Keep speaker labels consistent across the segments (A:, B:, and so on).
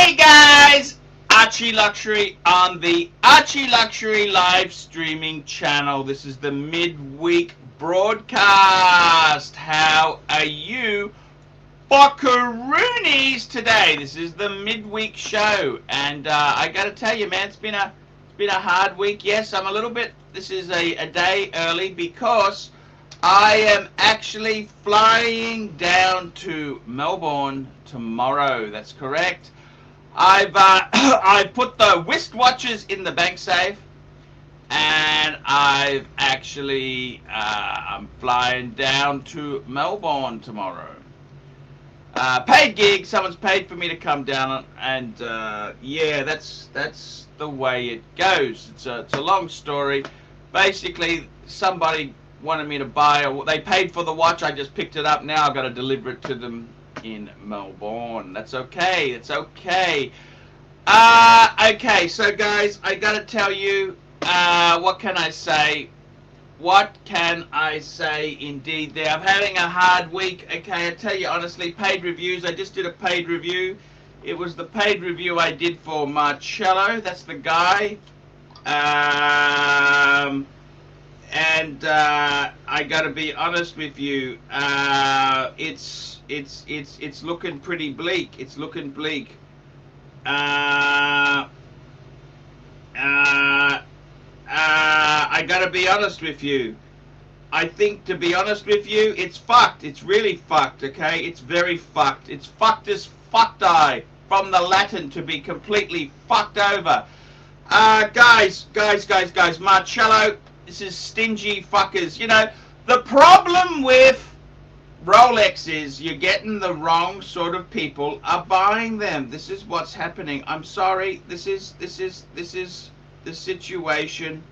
A: Hey guys, ARCHIELUXURY on the ARCHIELUXURY live streaming channel. This is the midweek broadcast. How are you buckaroonies today? This is the midweek show, and I gotta tell you, man, it's been a hard week. Yes, I'm a little bit. This is a day early because I am actually flying down to Melbourne tomorrow. That's correct. I've put the wristwatches in the bank safe, and I've actually I'm flying down to Melbourne tomorrow. Paid gig. Someone's paid for me to come down, and yeah, that's the way it goes. It's a long story. Basically, somebody wanted me to buy they paid for the watch. I just picked it up. Now I've got to deliver it to them in Melbourne. That's okay. It's okay. Okay, so guys, I gotta tell you, what can I say? What can I say indeed there? I'm having a hard week. Okay, I tell you honestly, paid reviews. I just did a paid review. It was the paid review I did for Marcello. That's the guy. And I gotta be honest with you, it's looking pretty bleak. It's looking bleak. I gotta be honest with you. I think, to be honest with you, it's fucked. It's really fucked. Okay, it's very fucked. It's fucked as fucked-eye, from the Latin to be completely fucked over. Guys, Marcello. This is stingy fuckers. You know, the problem with Rolex is you're getting the wrong sort of people are buying them. This is what's happening. I'm sorry. This is the situation.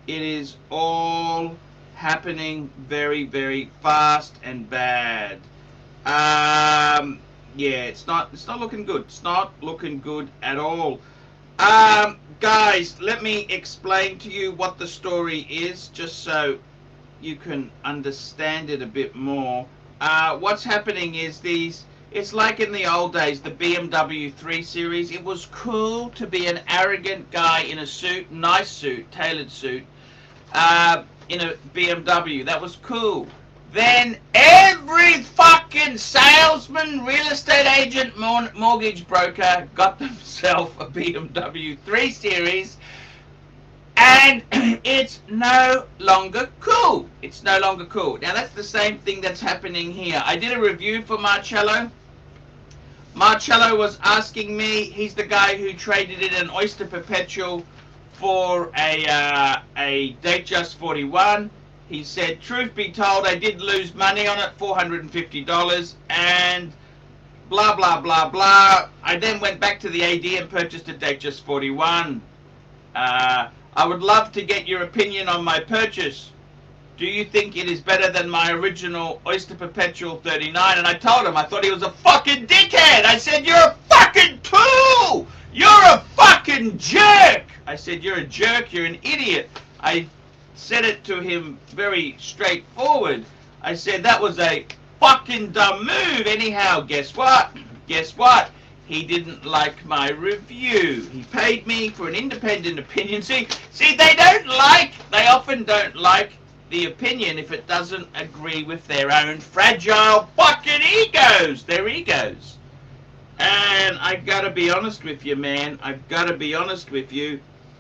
A: It is all happening very, very fast and bad. Yeah, it's not looking good. It's not looking good at all. Guys, let me explain to you what the story is, just so you can understand it a bit more. What's happening is it's like in the old days, the BMW 3 Series. It was cool to be an arrogant guy in a suit, nice suit, tailored suit, in a BMW. That was cool. Then every fucking salesman, real estate agent, mortgage broker got themselves a BMW 3 Series, and it's no longer cool. It's no longer cool. Now that's the same thing that's happening here. I did a review for Marcello. Marcello was asking me, he's the guy who traded in an Oyster Perpetual for a Datejust 41. He said, truth be told, I did lose money on it, $450, and blah, blah, blah, blah. I then went back to the AD and purchased a Datejust 41. I would love to get your opinion on my purchase. Do you think it is better than my original Oyster Perpetual 39? And I told him, I thought he was a fucking dickhead. I said, you're a fucking tool. You're a fucking jerk. I said, you're a jerk. You're an idiot. I said it to him very straightforward. I said that was a fucking dumb move. Anyhow, guess what? Guess what? He didn't like my review. He paid me for an independent opinion. See, they often don't like the opinion if it doesn't agree with their own fragile fucking egos. Their egos. And I gotta be honest with you, man. I've gotta be honest with you.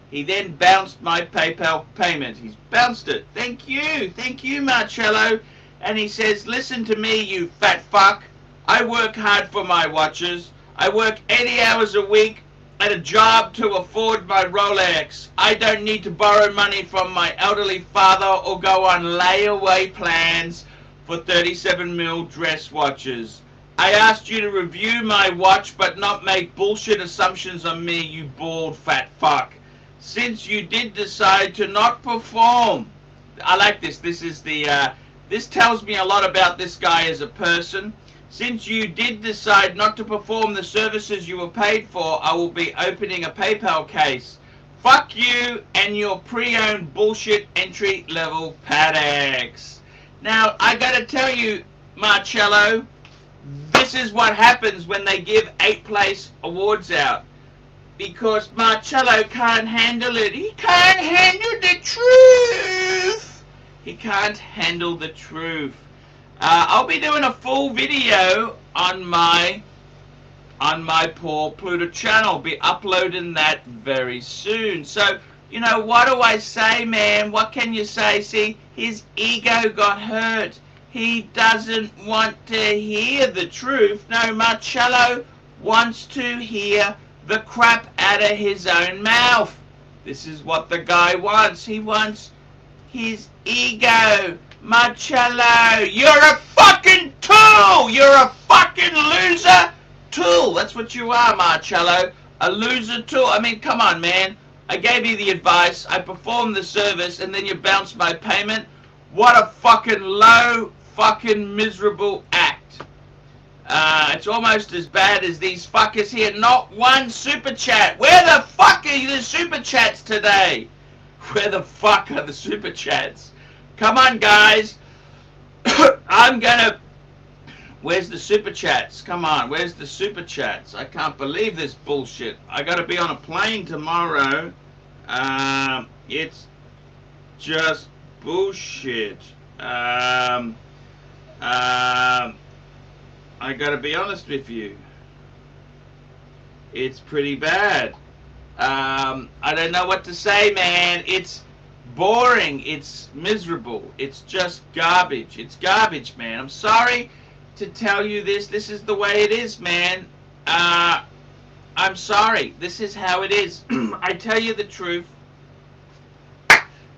A: He then bounced my PayPal payment. He's bounced it. Thank you, Marcello. And he says, listen to me, you fat fuck. I work hard for my watches. I work 80 hours a week at a job to afford my Rolex. I don't need to borrow money from my elderly father or go on layaway plans for 37mm dress watches. I asked you to review my watch but not make bullshit assumptions on me, you bald fat fuck. Since you did decide to not perform, I like this. This is this tells me a lot about this guy as a person. Since you did decide not to perform the services you were paid for, I will be opening a PayPal case. Fuck you and your pre-owned bullshit entry-level Pateks. Now, I gotta tell you, Marcello, this is what happens when they give 8th place awards out. Because Marcello can't handle it. He can't handle the truth. He can't handle the truth. I'll be doing a full video on my Paul Pluto channel. Be uploading that very soon. So, you know, what do I say, man? What can you say? See, his ego got hurt. He doesn't want to hear the truth. No, Marcello wants to hear the crap out of his own mouth. This is what the guy wants. He wants his ego. Marcello, you're a fucking tool. You're a fucking loser tool. That's what you are, Marcello. A loser tool. I mean, come on, man. I gave you the advice. I performed the service, and then you bounced my payment. What a fucking low, fucking miserable act. It's almost as bad as these fuckers here. Not one super chat. Where the fuck are the super chats today? Where the fuck are the super chats? Come on, guys. I'm gonna... Where's the super chats? Come on, where's the super chats? I can't believe this bullshit. I gotta be on a plane tomorrow. It's just bullshit. I gotta be honest with you. It's pretty bad. I don't know what to say, man. It's boring. It's miserable. It's just garbage. It's garbage, man. I'm sorry to tell you this. This is the way it is, man. I'm sorry. This is how it is. I tell you the truth.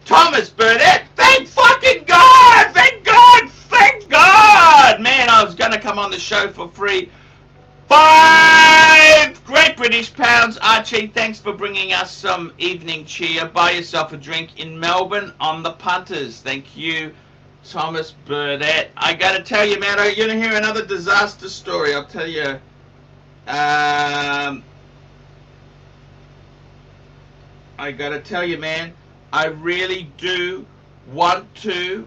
A: Thomas Burnett, thank fucking God! Thank God! Thank God! Man, I was going to come on the show for free. 5 Great British pounds. Archie, thanks for bringing us some evening cheer. Buy yourself a drink in Melbourne on the punters. Thank you, Thomas Burnett. I got to tell you, man, you're going to hear another disaster story. I'll tell you. I got to tell you, man, I really do want to,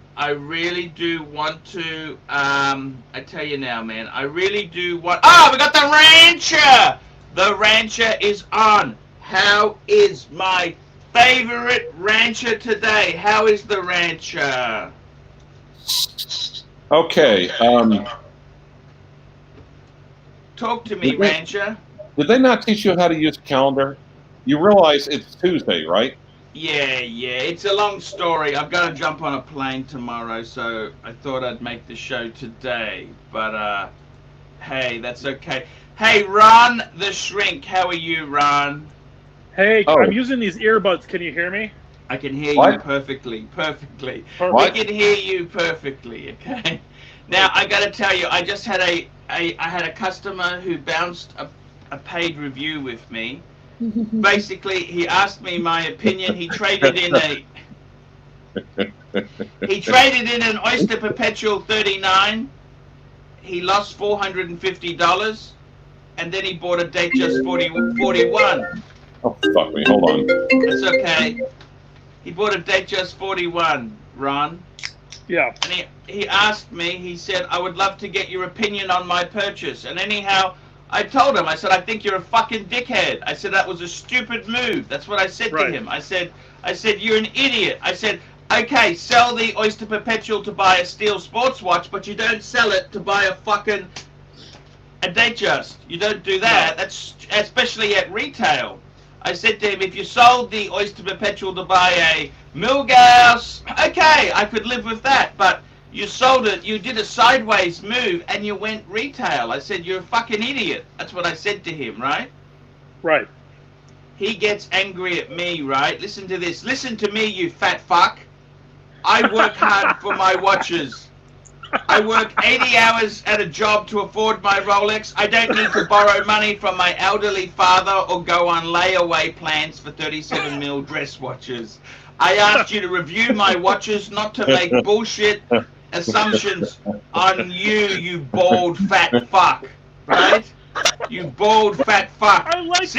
A: I tell you now, man, I really do want, we got the Rancher! The Rancher is on. How is my favorite Rancher today? How is the Rancher?
B: Okay,
A: talk to me, Rancher.
B: Did they not teach you how to use a calendar? You realize it's Tuesday, right?
A: Yeah, it's a long story. I've got to jump on a plane tomorrow, so I thought I'd make the show today. But, hey, that's okay. Hey, Ron the Shrink, how are you, Ron?
C: Hey, I'm using these earbuds. Can you hear me?
A: I can hear you perfectly. I can hear you perfectly, okay? Now, I got to tell you, I just had I had a customer who bounced a paid review with me. Basically, he asked me my opinion. He traded in an Oyster Perpetual 39. He lost $450, and then he bought a Datejust 41.
B: Oh, fuck me. Hold on.
A: That's okay. He bought a Datejust 41, Ron.
C: Yeah.
A: And he asked me, he said, I would love to get your opinion on my purchase. And anyhow, I told him, I said, I think you're a fucking dickhead. I said, that was a stupid move. That's what I said to him. I said, you're an idiot. I said, okay, sell the Oyster Perpetual to buy a steel sports watch, but you don't sell it to buy a Datejust. You don't do that. No. That's especially at retail. I said to him, if you sold the Oyster Perpetual to buy a Milgauss, okay, I could live with that, but you sold it, you did a sideways move, and you went retail. I said, you're a fucking idiot. That's what I said to him, right?
C: Right.
A: He gets angry at me, right? Listen to this. Listen to me, you fat fuck. I work hard for my watches. I work 80 hours at a job to afford my Rolex. I don't need to borrow money from my elderly father or go on layaway plans for 37 mil dress watches. I asked you to review my watches, not to make bullshit assumptions on you bald fat fuck, right? You bald fat fuck.
C: I like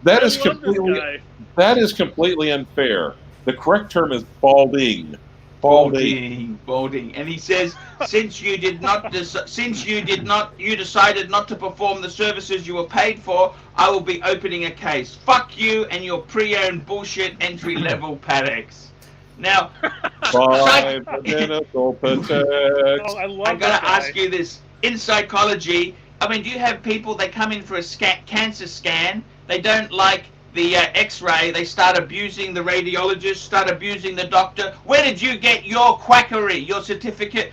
B: that is completely unfair. The correct term is balding. Balding.
A: Balding. And he says, since you decided not to perform the services you were paid for, I will be opening a case. Fuck you and your pre-owned bullshit entry-level Pateks. Now,
B: Five identical Pateks.
C: Oh, I love
A: I gotta
C: that guy.
A: ask you this. In psychology, I mean, do you have people, they come in for a cancer scan, they don't like the x-ray, they start abusing the radiologist, start abusing the doctor. Where did you get your quackery, your certificate?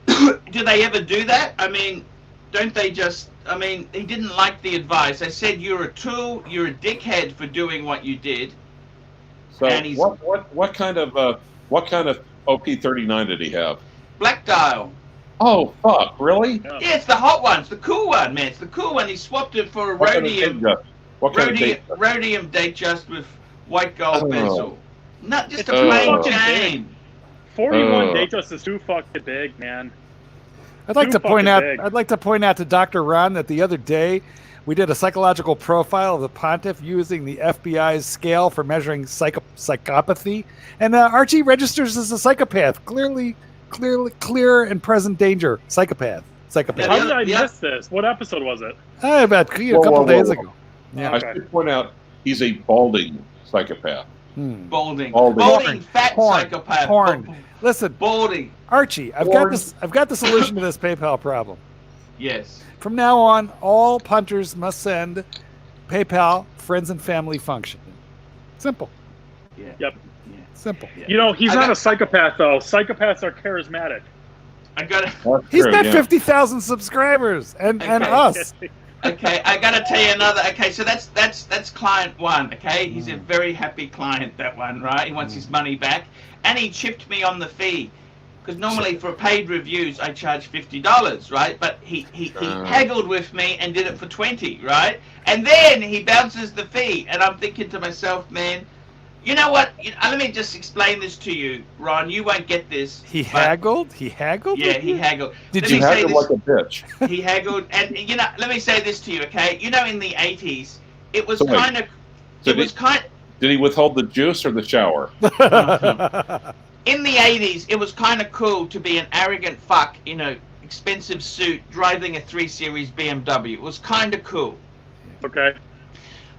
A: Do they ever do that? I mean, don't they just, I mean, he didn't like the advice. I said, you're a tool, you're a dickhead for doing what you did.
B: So
A: And he's-
B: what kind of OP39 did he have?
A: Black dial.
B: Oh fuck! Really?
C: Yeah.
A: Yeah, it's the hot one. It's the cool one, man. It's the cool one. He swapped it for a
B: What kind of
A: rhodium.
B: date just? What kind of date just?
A: Rhodium date just with white gold
B: Oh.
A: bezel. Not just
C: It's
A: a
C: too
A: plain
C: fucking
A: chain.
C: 41 Datejust is too fucking big, man.
D: I'd like
C: Too
D: to point
C: fucking
D: out.
C: big.
D: I'd like to point out to Dr. Ron that the other day we did a psychological profile of the pontiff using the FBI's scale for measuring psychopathy, and Archie registers as a psychopath. Clear and present danger. Psychopath.
C: How did I
A: Yeah.
C: miss this? What episode was it?
D: About a couple days ago. Yeah.
B: I
C: Okay.
B: should point out he's a balding psychopath.
A: Balding.
B: Balding.
A: Balding, fat
D: Porn.
A: psychopath.
D: Porn. Listen,
A: Balding.
D: Archie, I've got the solution to this PayPal problem.
A: Yes.
D: From now on, all punters must send PayPal friends and family function. Simple.
A: Yeah.
C: Yep.
D: Simple.
A: Yeah.
C: You know, he's
A: I
C: not
A: got-
C: a psychopath, though. Psychopaths are charismatic.
A: I got to
B: That's
D: He's
B: true,
D: got
B: yeah.
D: 50,000 subscribers and
A: Okay.
D: us.
A: Okay, I gotta tell you another. Okay, so that's client one. Okay, he's a very happy client. That one, right? He wants his money back, and he chipped me on the fee, because normally for paid reviews I charge $50, right? But he haggled with me and did it for 20, right? And then he bounces the fee, and I'm thinking to myself, man, you know what? Let me just explain this to you, Ron. You won't get this.
D: He
A: but-
D: haggled? He haggled?
A: Yeah,
D: with
A: he
D: you?
A: haggled.
D: Did
A: Let
D: you
A: me
B: You
A: say
B: acted
A: this.
B: like a bitch.
A: He haggled, and let me say this to you, okay? You know, in the 80s, it was
B: So wait.
A: kind of,
B: So
A: it was kind.
B: Did he withhold the juice or the shower?
A: In the 80s, it was kind of cool to be an arrogant fuck in a expensive suit driving a 3 Series BMW. It was kind of cool.
C: Okay.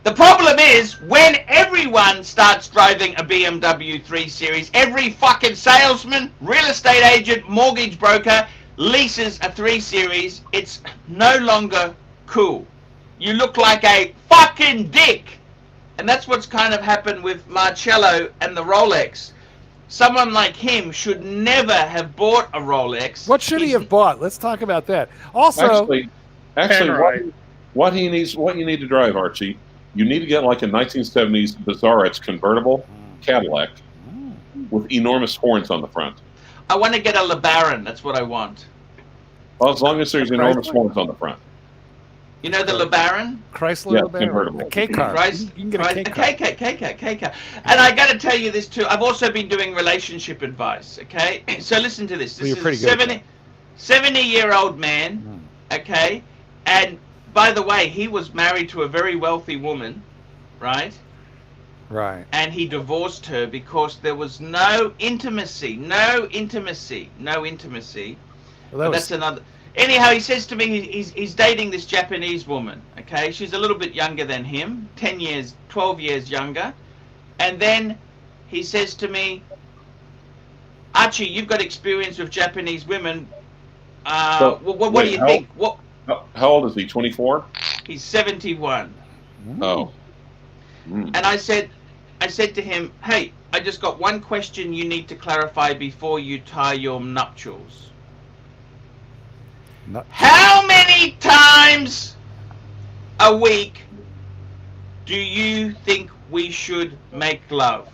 A: The problem is, when everyone starts driving a BMW 3 Series, every fucking salesman, real estate agent, mortgage broker leases a 3 Series, it's no longer cool. You look like a fucking dick. And that's what's kind of happened with Marcello and the Rolex. Someone like him should never have bought a Rolex.
D: What should he have bought? Let's talk about that. Also,
B: Actually,
C: Panerai.
B: what you need to drive, Archie, you need to get like a 1970s Bizarrettes convertible Cadillac with enormous horns on the front.
A: I want to get a LeBaron. That's what I want.
B: Well, as long as there's
D: Right.
B: enormous horns on the front.
A: You know the LeBaron?
D: Chrysler
B: Yeah,
D: LeBaron,
B: convertible.
D: a K car.
A: Christ,
D: You can get a K car.
A: K car. And I got to tell you this too. I've also been doing relationship advice. Okay, so listen to this.
D: Well,
A: This
D: you're pretty
A: is
D: good
A: a
D: at
A: 70-year-old man. Okay, and by the way, he was married to a very wealthy woman, right?
D: Right.
A: And he divorced her because there was no intimacy.
D: Well,
A: But that's another. Anyhow, he says to me he's dating this Japanese woman. Okay, she's a little bit younger than him, 12 years younger. And then he says to me, Archie, you've got experience with Japanese women. What do you think? What?
B: How old is he? 24?
A: He's 71.
B: Oh.
A: And I said to him, hey, I just got one question you need to clarify before you tie your nuptials. How many times a week do you think we should make love?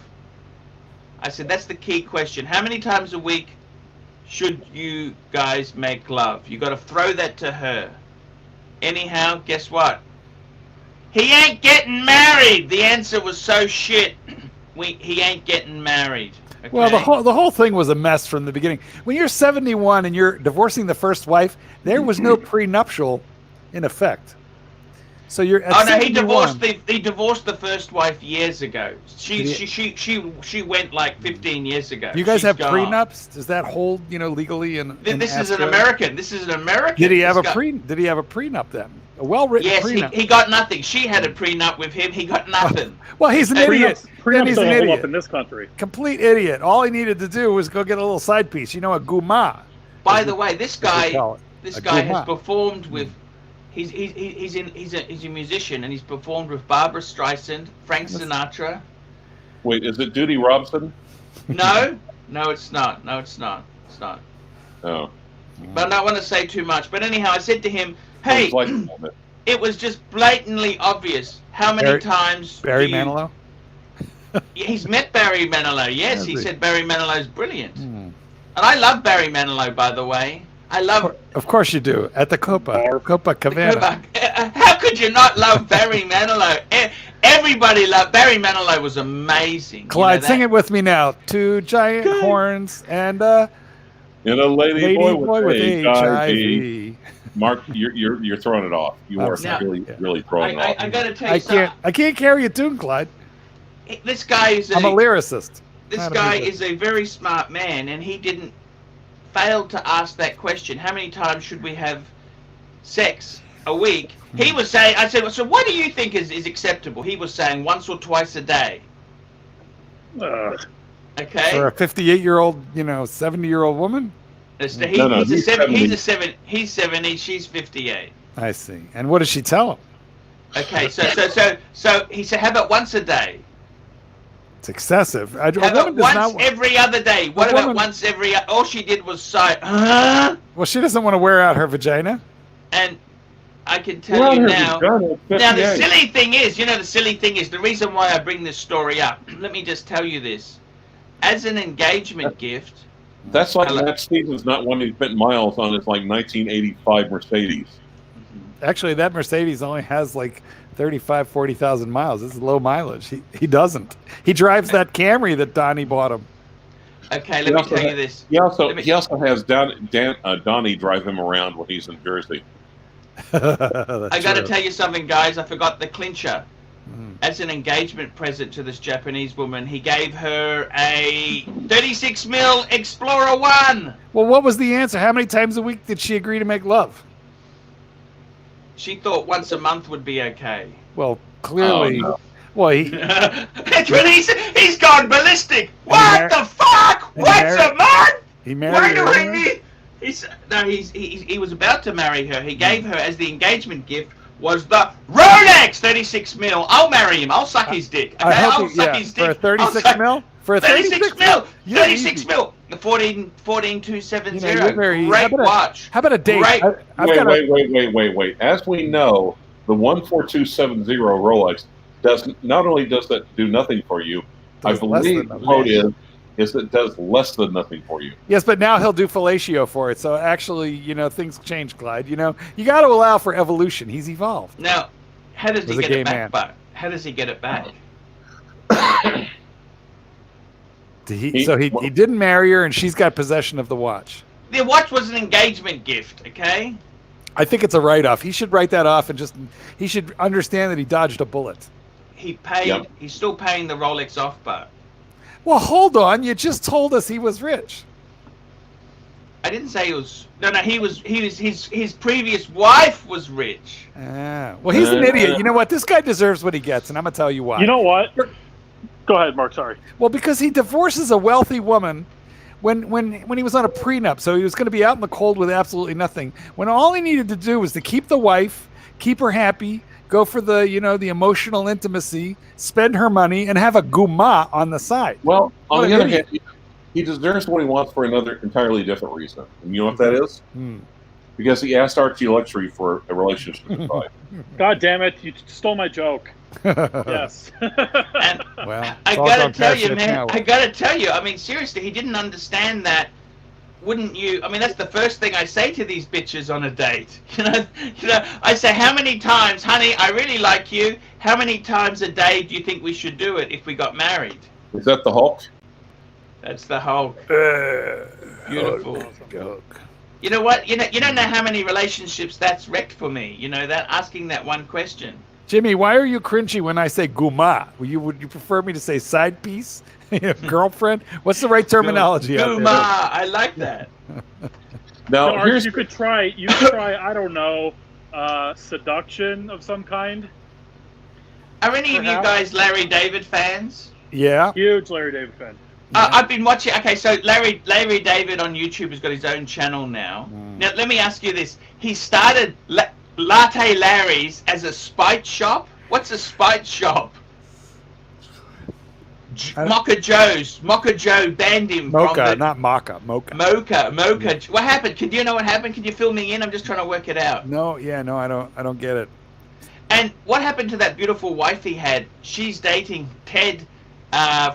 A: I said, that's the key question. How many times a week should you guys make love? You got to throw that to her. Anyhow, guess what? He ain't getting married. The answer was so shit. He ain't getting married. Okay?
D: Well, the whole thing was a mess from the beginning. When you're 71 and you're divorcing the first wife, there was no prenuptial in effect. So you're at
A: Oh no, he
D: 71.
A: divorced the first wife years ago. She went like 15 years ago.
D: Do you guys
A: She's
D: have
A: gone.
D: prenups? Does that hold, legally in
A: This is an
D: Australia?
A: American. This is an American.
D: Did he have
A: This guy-
D: Did he have a prenup then? A well-written
A: Yes,
D: prenup.
A: he got nothing. She had a prenup with him. He got nothing.
D: Well, he's an idiot. Then
C: Prenups
D: he's
C: don't
D: an
C: hold up
D: idiot.
C: in this country.
D: Complete idiot. All he needed to do was go get a little side piece. A guma.
A: By the way, this guy
D: call it. A
A: has
D: gourmand.
A: performed with. He's a musician, and he's performed with Barbara Streisand, Frank Sinatra.
B: Wait, is it Duty Robson?
A: No, it's not. No, it's not. It's not.
B: Oh.
A: But I don't want to say too much. But anyhow, I said to him, "Hey,
B: It's like-
A: it was just blatantly obvious how many times
D: Barry
A: do you-"
D: Manilow?
A: He's met Barry Manilow. Yes,
D: Has
A: he
D: he?
A: said Barry Manilow's brilliant, and I love Barry Manilow. By the way, I love.
D: Of course you do. At the Copa Cabana.
A: How could you not love Barry Manilow? Everybody loved Barry Manilow. Was amazing.
D: Clyde, sing it with me now. 2 giant horns and
B: And a lady boy with
D: HIV.
B: HIV. Mark, you're throwing it off. You are
A: Now-
B: really throwing it off.
A: I gotta tell you,
D: I can't carry a tune, Clyde.
A: this guy is
D: I'm a lyricist.
A: This
D: Not a
A: guy
D: musician.
A: is a very smart man, and he didn't fail to ask that question. How many times should we have sex a week? He was saying, I said, so what do you think is acceptable? He was saying once or twice a day. Okay?
D: For a 58-year-old, 70-year-old woman?
A: He's
B: he's
A: 70, she's 58.
D: I see. And what does she tell him?
A: Okay, so he said, how about once a day?
D: It's excessive.
A: How about once every other day? What about once every? All she did was sigh.
D: Well, she doesn't want to wear out her vagina.
A: And I can tell you now. Now the
B: 58.
A: silly thing is, the reason why I bring this story up. Let me just tell you this: as an engagement gift.
B: That's like Matt Stevens not wanting to spend miles on his 1985 Mercedes.
D: Actually, that Mercedes only has 40,000 miles. This is low mileage. He doesn't. He drives that Camry that Donnie bought him.
A: Okay, let me tell you this.
B: He also has Donnie drive him around when he's in Jersey.
A: I got to tell you something, guys. I forgot the clincher. As an engagement present to this Japanese woman, he gave her a 36 mil Explorer 1.
D: Well, what was the answer? How many times a week did she agree to make love?
A: She thought once a month would be okay.
D: Well, clearly.
B: Oh, no.
D: Well, he
A: he's gone ballistic. What the fuck? Once a month?
D: He
A: Why
D: married
A: do
D: her.
A: I need? He was about to marry her. He gave her as the engagement gift was the Rolex 36 mil. I'll marry him. I'll suck his dick. Okay? I'll suck his dick.
D: For a 36 mil? For a
A: 36 mil.
D: You're
A: 36
D: easy.
A: mil. The 14270.
D: you're very-
A: Great watch.
D: How about a date?
A: Great.
B: Wait. As we know, the 14270 Rolex not only does that do nothing for you, I
D: Does less
B: believe
D: than
B: the quote is it does less than nothing for you.
D: Yes, but now he'll do fellatio for it. So actually, things change, Clyde. You got to allow for evolution. He's evolved.
A: Now, how does he
D: Was a
A: get
D: gay
A: it back?
D: man.
A: But how does he get it back?
D: He didn't marry her, and she's got possession of the watch.
A: The watch was an engagement gift. Okay.
D: I think it's a write-off. He should write that off, and he should understand that he dodged a bullet.
A: He paid.
B: Yep.
A: He's still paying the Rolex off, but
D: Well, hold on. You just told us he was rich.
A: I didn't say he was. No. He was. His previous wife was rich.
D: Well, he's an idiot. You know what? This guy deserves what he gets, and I'm gonna tell you why.
C: You know what? Go ahead, Mark. Sorry.
D: Well, because he divorces a wealthy woman when he was on a prenup, so he was going to be out in the cold with absolutely nothing. When all he needed to do was to keep the wife, keep her happy, go for the the emotional intimacy, spend her money, and have a guma on the side.
B: Well, on
D: What
B: the
D: an
B: other
D: idiot.
B: hand, he deserves what he wants for another entirely different reason. And you know what that is? Because he asked ARCHIELUXURY for a relationship advice.
C: God damn it! You stole my joke. Yes.
A: And
D: Well,
A: I
D: it's all
A: gotta
D: gone
A: tell
D: past
A: you,
D: it
A: man.
D: now.
A: I gotta tell you. I mean, seriously, he didn't understand that. Wouldn't you? I mean, that's the first thing I say to these bitches on a date. I say, how many times, honey, I really like you. How many times a day do you think we should do it if we got married?
B: Is that the Hulk?
A: That's the whole beautiful. You know what? You don't know how many relationships that's wrecked for me. You know that asking that one question.
D: Jimmy, why are you cringy when I say guma? Would you prefer me to say side piece, girlfriend? What's the right terminology? out
A: Guma,
D: there?
A: I like that.
B: Now,
C: So, Arch, you could try. I don't know, seduction of some kind.
A: Are any of you guys Larry David fans?
D: Yeah.
C: Huge Larry David fan.
A: I've been watching. Okay, so Larry David on YouTube has got his own channel now. Now let me ask you this: he started Latte Larry's as a spite shop. What's a spite shop? Mocha Joe banned him
D: Mocha,
A: from
D: not Mocha. Mocha.
A: What happened? Can you know what happened? Can you fill me in? I'm just trying to work it out.
D: No, I don't get it.
A: And what happened to that beautiful wife he had? She's dating Ted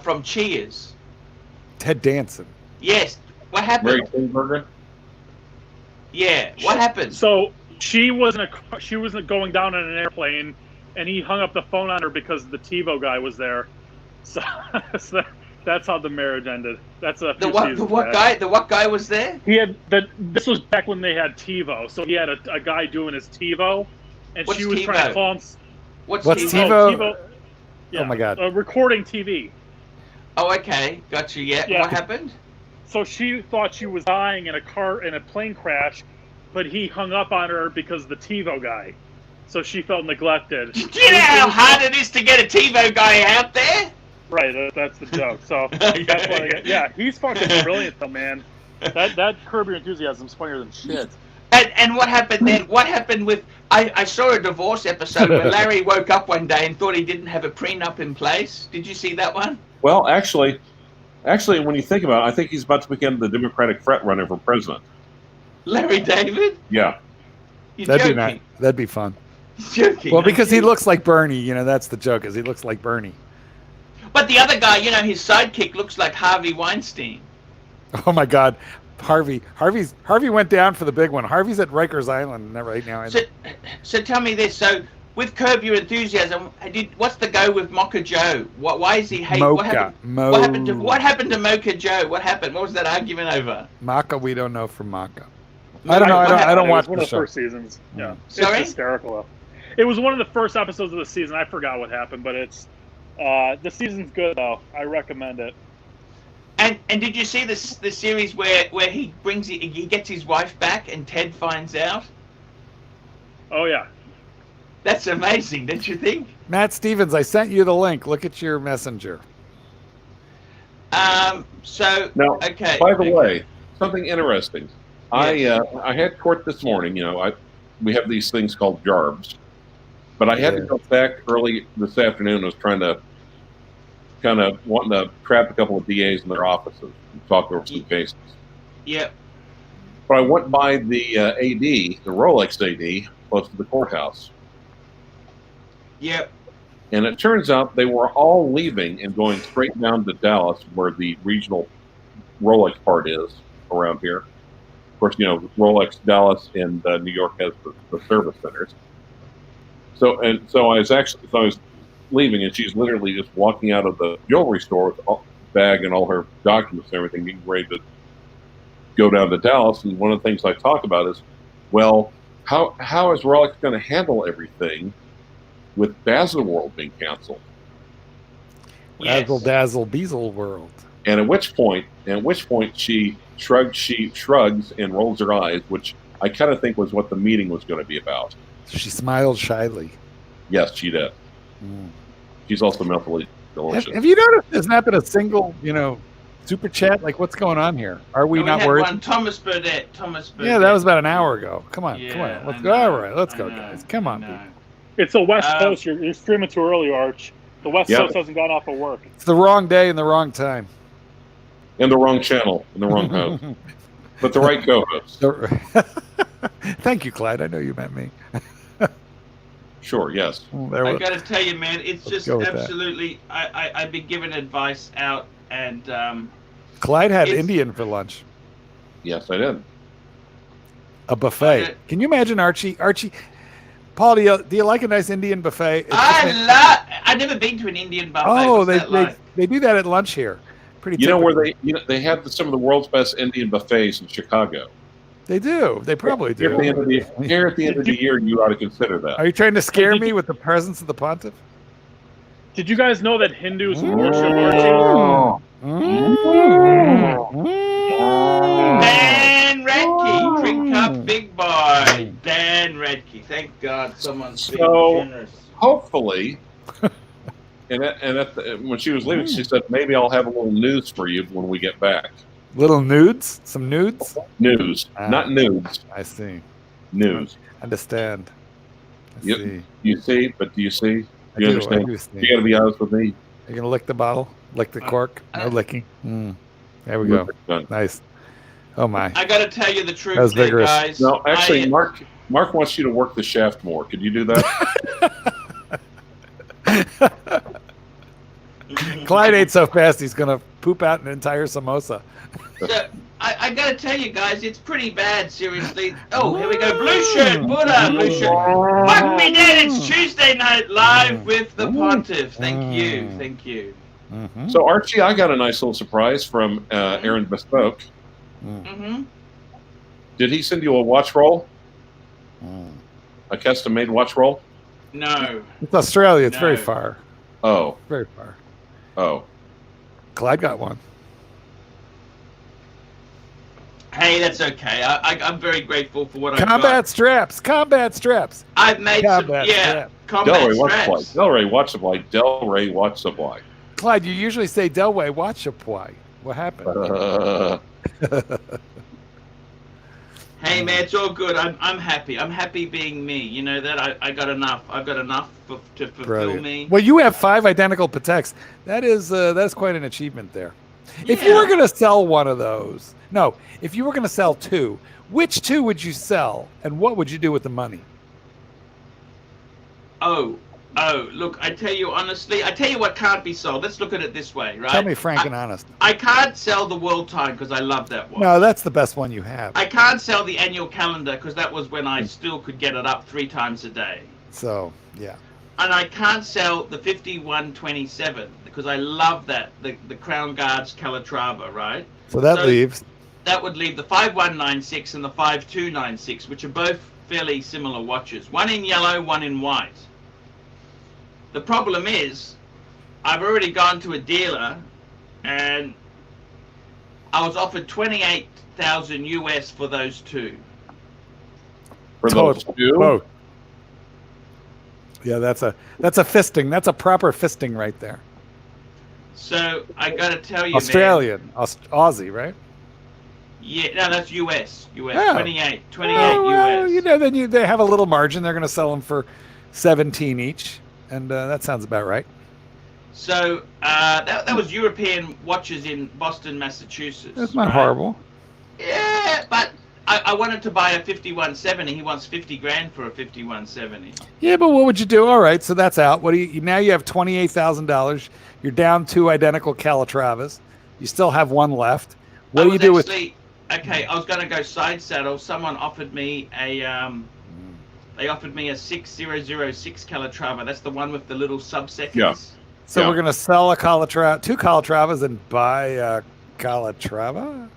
A: from Cheers.
D: Ted Danson.
A: Yes. What happened?
B: Mary Klingberger?
A: Yeah. What happened?
C: So she wasn't going down on an airplane, and he hung up the phone on her because the TiVo guy was there. So, that's how the marriage ended. That's a
A: the what guy was there?
C: He had this was back when they had TiVo, so he had a guy doing his TiVo, and
A: What's
C: she was
A: TiVo?
C: trying to call him.
A: What's
D: TiVo?
C: TiVo? Yeah,
D: Oh my God!
C: Recording TV.
A: Oh, okay, got you. Yeah. What happened?
C: So she thought she was dying in a plane crash, but he hung up on her because of the TiVo guy. So she felt neglected.
A: Do you know how hard it is to get a TiVo guy out there?
C: Right, that's the joke. So that's why he's fucking brilliant though, man. That Curb Your Enthusiasm's funnier than shit.
A: And what happened then? What happened with... I saw a divorce episode where Larry woke up one day and thought he didn't have a prenup in place. Did you see that one?
B: Well, actually, when you think about it, I think he's about to become the Democratic front runner for president.
A: Larry David?
B: Yeah.
D: That'd be fun.
A: You're joking.
D: Well, because he looks like Bernie. That's the joke. Is he looks like Bernie.
A: But the other guy, his sidekick looks like Harvey Weinstein.
D: Oh my God, Harvey went down for the big one. Harvey's at Rikers Island right now.
A: So tell me this. So with Curb Your Enthusiasm, what's the go with Mocha Joe? Why is he hate?
D: Mocha.
A: What happened to Mocha Joe? What happened? What was that argument over?
D: Maca, we don't know from Maca. I don't know. I don't watch
C: one
D: the
C: of the
D: show.
C: first seasons. Yeah,
A: Sorry?
C: It's hysterical. It was one of the first episodes of the season. I forgot what happened, but it's the season's good though. I recommend it.
A: And did you see the series where he gets his wife back and Ted finds out?
C: Oh yeah.
A: That's amazing, don't you think?
D: Matt Stevens, I sent you the link. Look at your messenger.
A: So
B: now,
A: okay.
B: By the way, something interesting. Yes. I had court this morning. We have these things called jarbs, but I had to go back early this afternoon. I was trying to wanting to trap a couple of DAs in their offices and talk over some cases.
A: Yep.
B: But I went by the AD, the Rolex AD, close to the courthouse.
A: Yep.
B: And it turns out they were all leaving and going straight down to Dallas, where the regional Rolex part is around here. Of course, Rolex Dallas and New York has the service centers. So I was leaving, and she's literally just walking out of the jewelry store with a bag and all her documents and everything, getting ready to go down to Dallas. And one of the things I talk about is, well, how is Rolex going to handle everything with Baselworld being canceled?
A: Yes.
D: Razzle dazzle Bezel world.
B: And at which point she shrugs and rolls her eyes, which I kind of think was what the meeting was going to be about.
D: She smiled shyly.
B: Yes, she did. She's also mentally delicious.
D: Have you noticed there's not been a single, super chat? Like, what's going on here? Are we not worried?
A: Thomas Burdett.
D: Yeah, that was about an hour ago. Come on. Let's go. All right, let's go,
A: know,
D: guys. Come on, people.
C: It's the West Coast. You're streaming too early, Arch. The West Coast hasn't gone off of work.
D: It's the wrong day and the wrong time.
B: And the wrong channel and the wrong host. But the right co-host.
D: Thank you, Clyde. I know you meant me.
B: Sure, yes.
A: I got to tell you, man, it's just absolutely... I've been given advice out, and...
D: Clyde had Indian for lunch.
B: Yes, I did.
D: A buffet. Can you imagine Archie? Paul, do you like a nice Indian buffet?
A: I've never been to an Indian buffet.
D: Oh, they do that at lunch here. Pretty.
B: Where they have some of the world's best Indian buffets in Chicago.
D: They do. They probably
B: Here
D: do.
B: at the end of the year, you ought to consider that.
D: Are you trying to scare me with the presence of the pontiff?
C: Did you guys know that Hindus worship Archie?
A: Dan Radke, drink up, big boy. Dan Radke. Thank God someone's being generous.
B: Hopefully, when she was leaving, she said, maybe I'll have a little news for you when we get back.
D: Little nudes? Some nudes?
B: News. Not nudes.
D: I see.
B: News.
D: Understand.
B: You see? But do you see?
D: I
B: You
D: do,
B: understand?
D: I do see.
B: You got to be honest with me.
D: You're going to lick the bottle? Lick the cork? No licking? There we go.
B: Done.
D: Nice. Oh, my.
A: I got to tell you the truth,
D: That was
A: there,
D: vigorous.
A: guys.
B: No, actually, Mark wants you to work the shaft more. Could you do that?
D: Clyde ate so fast he's going to poop out an entire samosa.
A: So, I got to tell you guys, it's pretty bad, seriously. Oh, here we go. Blue shirt, Buddha, blue shirt. Fuck me dead, it's Tuesday night live with the pontiff. Thank you, thank you.
B: So, Archie, I got a nice little surprise from Aaron Bespoke. Did he send you a watch roll? A custom-made watch roll?
A: No.
D: It's Australia. It's
A: No.
D: very far.
B: Oh.
D: Very far.
B: Oh.
D: Clyde got one.
A: Hey, that's okay. I'm very grateful for what I've got.
D: Combat straps. Combat straps.
A: I've made
D: Combat
A: some,
D: strap.
A: combat
B: Delray Watch Supply.
A: straps.
B: Delray Watch Supply. Delray Watch Supply.
D: Clyde, you usually say Delway Watch Supply. What happened?
A: Hey, man, it's all good. I'm happy. I'm happy being me. You know that? I got enough. I've got enough to fulfill
D: Brilliant.
A: me.
D: Well, you have 5 identical Pateks. That's quite an achievement there. If you
A: Yeah.
D: were going to sell one of those, no, if you were going to sell 2, which 2 would you sell, and what would you do with the money?
A: Oh, look, I tell you honestly, I tell you what can't be sold. Let's look at it this way, right?
D: Tell me frank and honest.
A: I can't sell the World Time because I love that one.
D: No, that's the best one you have.
A: I can't sell the annual calendar because that was when I still could get it up 3 times a day.
D: So, yeah.
A: And I can't sell the 5127 because I love that, the Crown Guards Calatrava, right?
D: So that leaves.
A: That would leave the 5196 and the 5296, which are both fairly similar watches. One in yellow, one in white. The problem is, I've already gone to a dealer and I was offered 28,000 US for those 2.
B: For those 2?
D: Both. Yeah, that's a fisting. That's a proper fisting right there.
A: So I got to tell you,
D: Australian, Aussie, right?
A: Yeah, no, that's US.
D: Oh.
A: 28
D: Oh, well,
A: US.
D: you know, then they have a little margin. They're going to sell them for 17 each, and that sounds about right.
A: So that was European watches in Boston, Massachusetts.
D: That's not
A: right?
D: horrible.
A: Yeah, but I wanted to buy a 5170. He wants 50 grand for a 5170.
D: Yeah, but what would you do? All right, so that's out. What do you now? You have $28,000. You're down 2 identical Calatravas. You still have 1 left. What do you do with?
A: Okay, I was going to go side saddle. Someone offered me they offered me a 6006 Calatrava. That's the one with the little sub-seconds.
B: Yeah.
D: So we're going to sell 2 Calatravas and buy a Calatrava?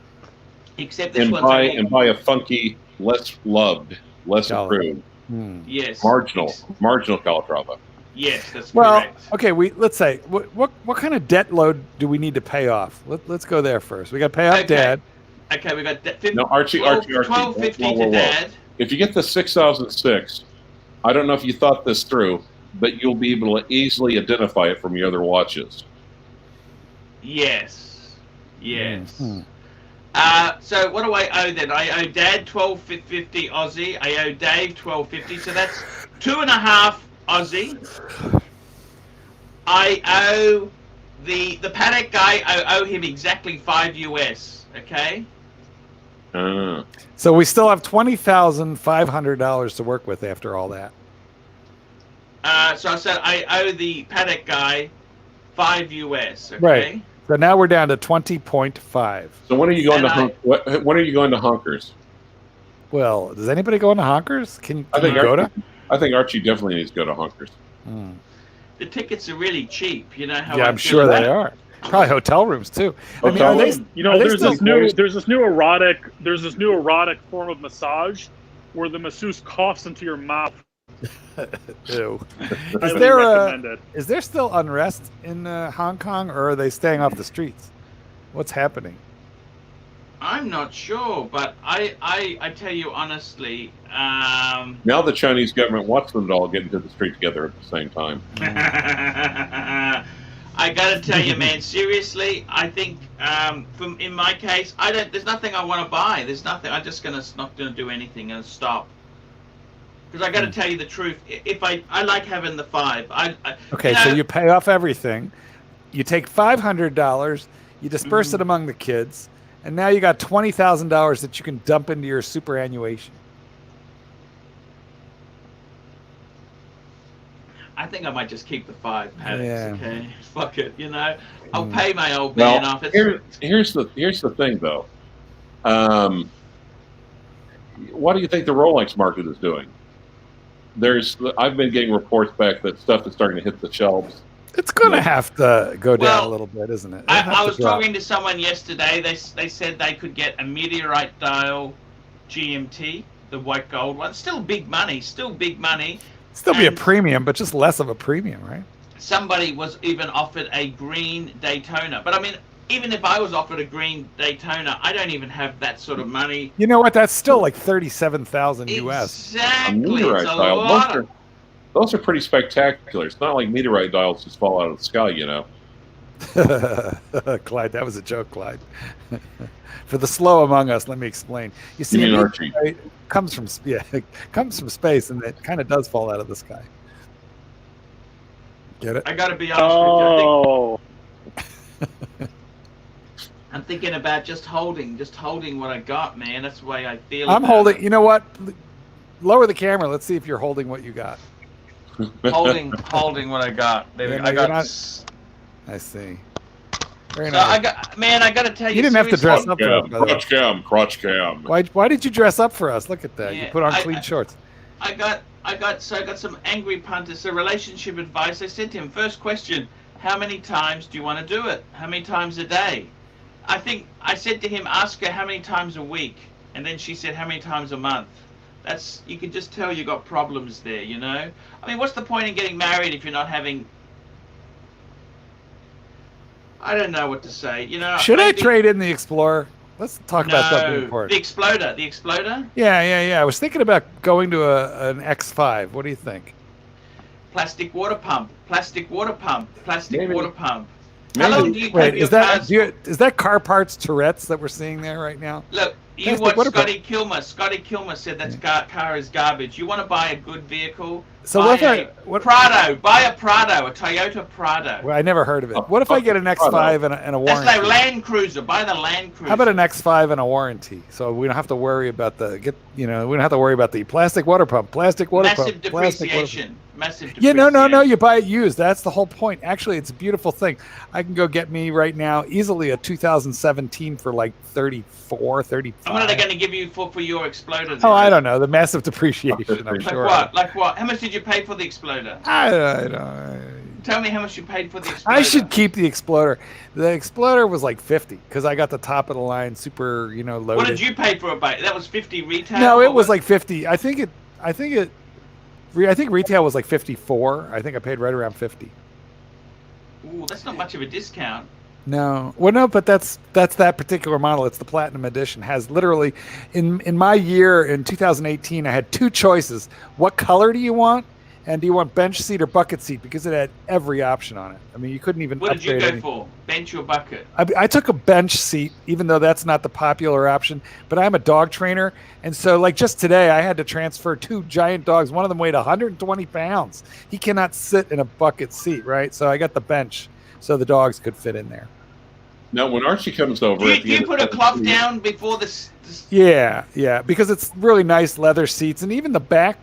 A: Except this
B: And
A: one's
B: buy a funky, less loved, less approved,
A: yes,
B: marginal Calatrava.
A: Yes, that's
D: Well,
A: correct.
D: okay. Let's say what kind of debt load do we need to pay off? Let's go there first. We got to pay off Dad.
A: Okay, we got
B: No, Archie.
A: 1250
B: whoa,
A: to
B: whoa.
A: Dad.
B: If you get the 6006, I don't know if you thought this through, but you'll be able to easily identify it from your other watches.
A: Yes.
D: Mm-hmm.
A: So what do I owe then? I owe Dad 1250 Aussie. I owe Dave 1250. So that's 2.5 Aussie. I owe the Paddock guy. I owe him exactly 5 US. Okay.
D: So we still have $20,500 to work with after all that.
A: So I said I owe the Paddock guy 5 US. Okay.
D: Right. So now we're down to 20.5.
B: So when are you going when are you going to Honkers?
D: Well, does anybody go into Honkers? Can you go to?
B: I think Archie definitely needs to go to Honkers.
A: The tickets are really cheap. You know how?
D: Yeah,
A: I
D: I'm
A: feel
D: sure
A: about
D: they
A: it.
D: are. Probably hotel rooms too. I mean,
B: Hotel
D: are they?
B: rooms.
C: You know,
D: are they
C: there's
D: still-
C: this new erotic form of massage where the masseuse coughs into your mouth.
D: Ew.
C: Highly recommended.
D: Is there still unrest in Hong Kong, or are they staying off the streets? What's happening?
A: I'm not sure, but I tell you honestly,
B: Now the Chinese government wants them to all get into the street together at the same time.
A: I gotta tell you, man, seriously, I think, in my case, there's nothing I want to buy. There's nothing. I'm just not gonna do anything and stop. Because I gotta tell you the truth. If I like having the 5.
D: Okay, so you pay off everything. You take $500, you disperse it among the kids, and now you got $20,000 that you can dump into your superannuation.
A: I think I might just keep the 5 paddocks.
D: Yeah.
A: Okay, fuck it. I'll pay my old man off.
B: Here's the thing, though. What do you think the Rolex market is doing? I've been getting reports back that stuff is starting to hit the shelves.
D: It's going to have to go down
A: Well,
D: a little bit, isn't it?
A: I was talking to someone yesterday. They said they could get a meteorite dial GMT, the white gold one. Still big money. Still
D: be a premium, but just less of a premium, right?
A: Somebody was even offered a green Daytona. But I mean, even if I was offered a green Daytona, I don't even have that sort of money.
D: You know what? That's still like $37,000 US.
A: Exactly.
B: A meteorite
A: It's a
B: dial.
A: lot.
B: Those are pretty spectacular. It's not like meteorite dials just fall out of the sky, you know.
D: Clyde, that was a joke, Clyde. For the slow among us, let me explain. You see,
B: You mean
D: a
B: Archie?
D: meteorite comes from it comes from space, and it kind of does fall out of the sky. Get it?
A: I got to be honest
C: Oh,
A: with you. I'm thinking about just holding what I got, man. That's the way I feel.
D: I'm
A: about
D: holding.
A: it.
D: You know what? Lower the camera. Let's see if you're holding what you got.
A: holding what I got. There we
D: Yeah,
A: go.
D: no,
A: I
D: you're
A: got.
D: not- I see. Very
A: So
D: nice.
A: I got to tell you.
D: You didn't have to dress
A: seriously,
D: up for us, by the way.
B: Crotch cam.
D: Why did you dress up for us? Look at that.
A: Yeah,
D: You put on
A: I-
D: clean shorts.
A: I got some angry punters. So relationship advice. I said to him, first question, how many times do you want to do it? How many times a day? I think I said to him, ask her how many times a week, and then she said how many times a month. You can just tell you got problems there, you know. I mean, what's the point in getting married if you're not having? I don't know what to say. You know.
D: Should I
A: maybe-
D: trade in the Explorer? Let's talk about something
A: No,
D: important.
A: the Exploder.
D: Yeah. I was thinking about going to an X5. What do you think?
A: Plastic water pump.
B: Maybe.
A: Water pump.
B: Maybe.
A: How long do you keep
D: Wait,
A: your
D: is that
A: cars?
D: is that car parts Tourette's that we're seeing there right now?
A: Look, you
D: Plastic
A: watch
D: water pump.
A: Scotty Kilmer. Scotty Kilmer said that car is garbage. You want to buy a good vehicle?
D: So
A: buy
D: what if
A: a Prado. Buy a Prado, a Toyota Prado.
D: Well, I never heard of it. What if I get an X5 and a
A: That's
D: warranty?
A: like Land Cruiser. Buy the Land Cruiser.
D: How about an X5 and a warranty? So we don't have to worry about we don't have to worry about the plastic water pump.
A: massive
D: Plastic water pump.
A: depreciation? Massive
D: Yeah,
A: depreciation.
D: no. You buy it used. That's the whole point. Actually, it's a beautiful thing. I can go get me right now easily a 2017 for like 34, 35.
A: And what are they going to give you for your Exploder?
D: Oh, I don't know. The massive depreciation, I'm
A: Like
D: sure.
A: what? Like what? How much did you pay for the Exploder?
D: I don't.
A: Tell me how much you paid for the Exploder.
D: I should keep the Exploder. The Exploder was like 50 because I got the top of the line, super, loaded.
A: What did you pay for it? That was 50 retail.
D: No,
A: or
D: it was
A: what?
D: like 50. I think retail was like 54. I think I paid right around 50.
A: Ooh, that's not much of a discount.
D: No, well, no, but that's that particular model. It's the Platinum Edition. Has literally, in my year in 2018, I had two choices. What color do you want? And do you want bench seat or bucket seat? Because it had every option on it. I mean, you couldn't even
A: What did you
D: upgrade
A: go
D: anything.
A: for? Bench or bucket?
D: I took a bench seat, even though that's not the popular option. But I'm a dog trainer, and so like just today, I had to transfer two giant dogs. One of them weighed 120 pounds. He cannot sit in a bucket seat, right? So I got the bench, so the dogs could fit in there.
B: Now, when Archie comes over,
A: Do you put a cloth down before this?
D: Yeah, because it's really nice leather seats, and even the back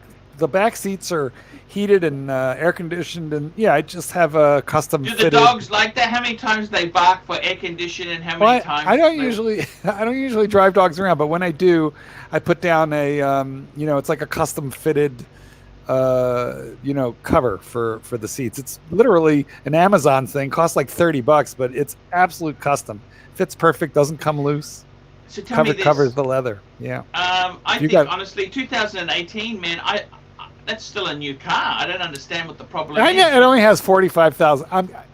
D: seats are heated and air conditioned, and I just have a custom
A: Do the
D: fitted.
A: dogs like that? How many times they bark for air conditioning, and how many
D: Well,
A: times?
D: I don't usually drive dogs around, but when I do, I put down a it's like a custom fitted cover for the seats. It's literally an Amazon thing. Costs like $30, but it's absolute custom. Fits perfect. Doesn't come loose.
A: So tell me this.
D: Covers the leather. Yeah.
A: I think honestly, 2018, man. That's still a new car. I don't understand what the problem is.
D: It only has 45,000.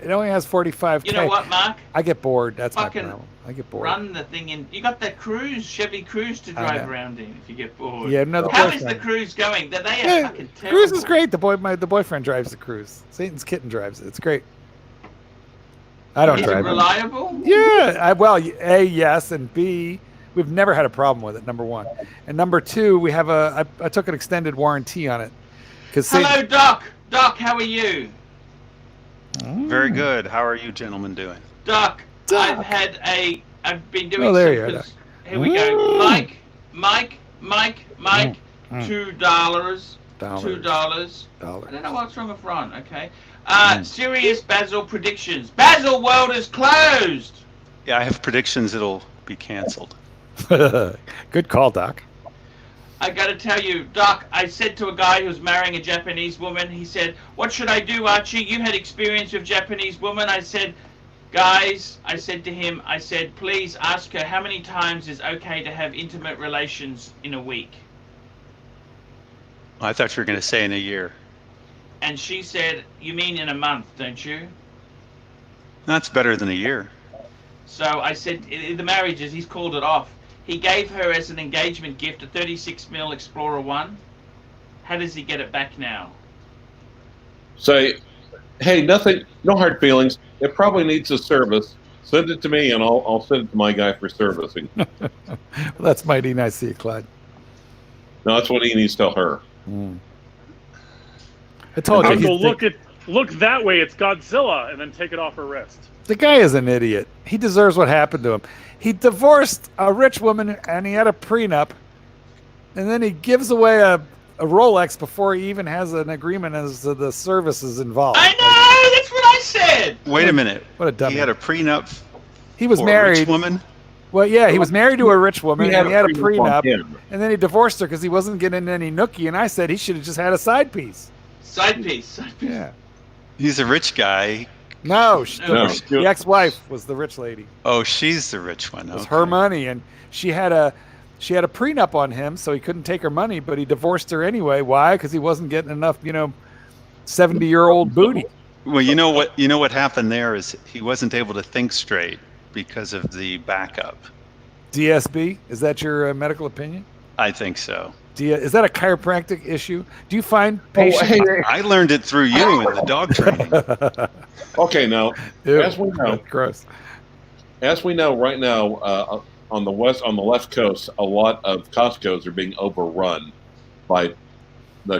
D: It only has 45K.
A: You know what, Mark?
D: I get bored. That's my
A: Fucking
D: problem. I get bored.
A: Run the thing in. You got that Chevy Cruise to drive around in if you get bored.
D: Yeah, no.
A: How is the Cruise going? They are fucking terrible.
D: Cruise is great. The boyfriend drives the Cruise. Satan's kitten drives it. It's great. I don't drive it.
A: Is it reliable?
D: Yeah. Yes, and B, we've never had a problem with it. Number one, and number two, we have I took an extended warranty on it.
A: Hello, Doc. Doc, how are you?
E: Very good. How are you gentlemen doing?
A: Doc, I've been doing
D: there you are.
A: Here we go. Mike, $2. $2. I don't know what's wrong with Ron, okay. Serious Basil predictions. Baselworld is closed.
E: Yeah, I have predictions it'll be canceled.
D: Good call, Doc.
A: I got to tell you, Doc, I said to a guy who's marrying a Japanese woman, he said, what should I do, Archie? You had experience with Japanese women. I said, guys, I said to him, please ask her how many times is okay to have intimate relations in a week.
E: I thought you were going to say in a year.
A: And she said, you mean in a month, don't you?
E: That's better than a year.
A: So I said, the marriages, he's called it off. He gave her as an engagement gift a 36mm Explorer 1. How does he get it back now?
B: Say, hey, nothing, no hard feelings. It probably needs a service. Send it to me, and I'll send it to my guy for servicing.
D: Well, that's mighty nice of you, Clyde.
B: No, that's what he needs to tell her.
D: I told you.
C: Look that way. It's Godzilla, and then take it off her wrist.
D: The guy is an idiot. He deserves what happened to him. He divorced a rich woman, and he had a prenup, and then he gives away a Rolex before he even has an agreement as to the services involved.
A: I know! That's what I said!
E: Wait a minute.
D: What a dummy.
E: He had a prenup
D: He was
E: for
D: married.
E: a rich woman?
D: Well, yeah, he was married to a rich woman, and he had a prenup,
B: on
D: and then he divorced her because he wasn't getting any nookie, and I said he should have just had a side piece.
A: Side piece.
D: Yeah.
E: He's a rich guy.
D: No,
B: No.
D: the ex-wife was the rich lady.
E: Oh, she's the rich one.
D: It was her money, and she had a prenup on him, so he couldn't take her money, but he divorced her anyway. Why? Because he wasn't getting enough, 70-year-old booty.
E: Well, you know what happened there is he wasn't able to think straight because of the backup.
D: DSB? Is that your medical opinion?
E: I think so.
D: Is that a chiropractic issue? Do you find patients?
E: I learned it through you in the dog training.
B: Okay, now,
D: Ew,
B: as we know,
D: gross.
B: As we know right now, on the left coast, a lot of Costco's are being overrun by by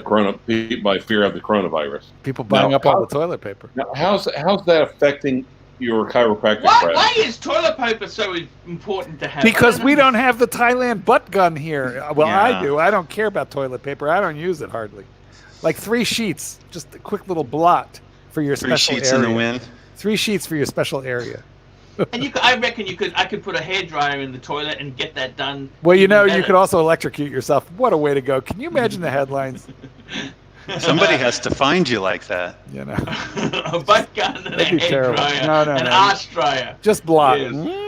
B: fear of the coronavirus.
D: People buying up all the toilet paper.
B: Now, how's that affecting your chiropractic practice?
A: Why is toilet paper so important to have?
D: Because we don't have the Thailand butt gun here. Well,
E: Yeah.
D: I do. I don't care about toilet paper. I don't use it hardly. Like 3 sheets, just a quick little blot for your
E: Three
D: special
E: sheets
D: area.
E: in the wind.
D: 3 sheets for your special area.
A: And I reckon I could put a hairdryer in the toilet and get that done.
D: Well, you
A: better.
D: could also electrocute yourself. What a way to go. Can you imagine the headlines?
E: Somebody has to find you like that.
A: A butt gun and a
D: That'd be terrible.
A: hairdryer.
D: No,
A: an arse dryer.
D: Just blot.
A: Yes.
B: Mm.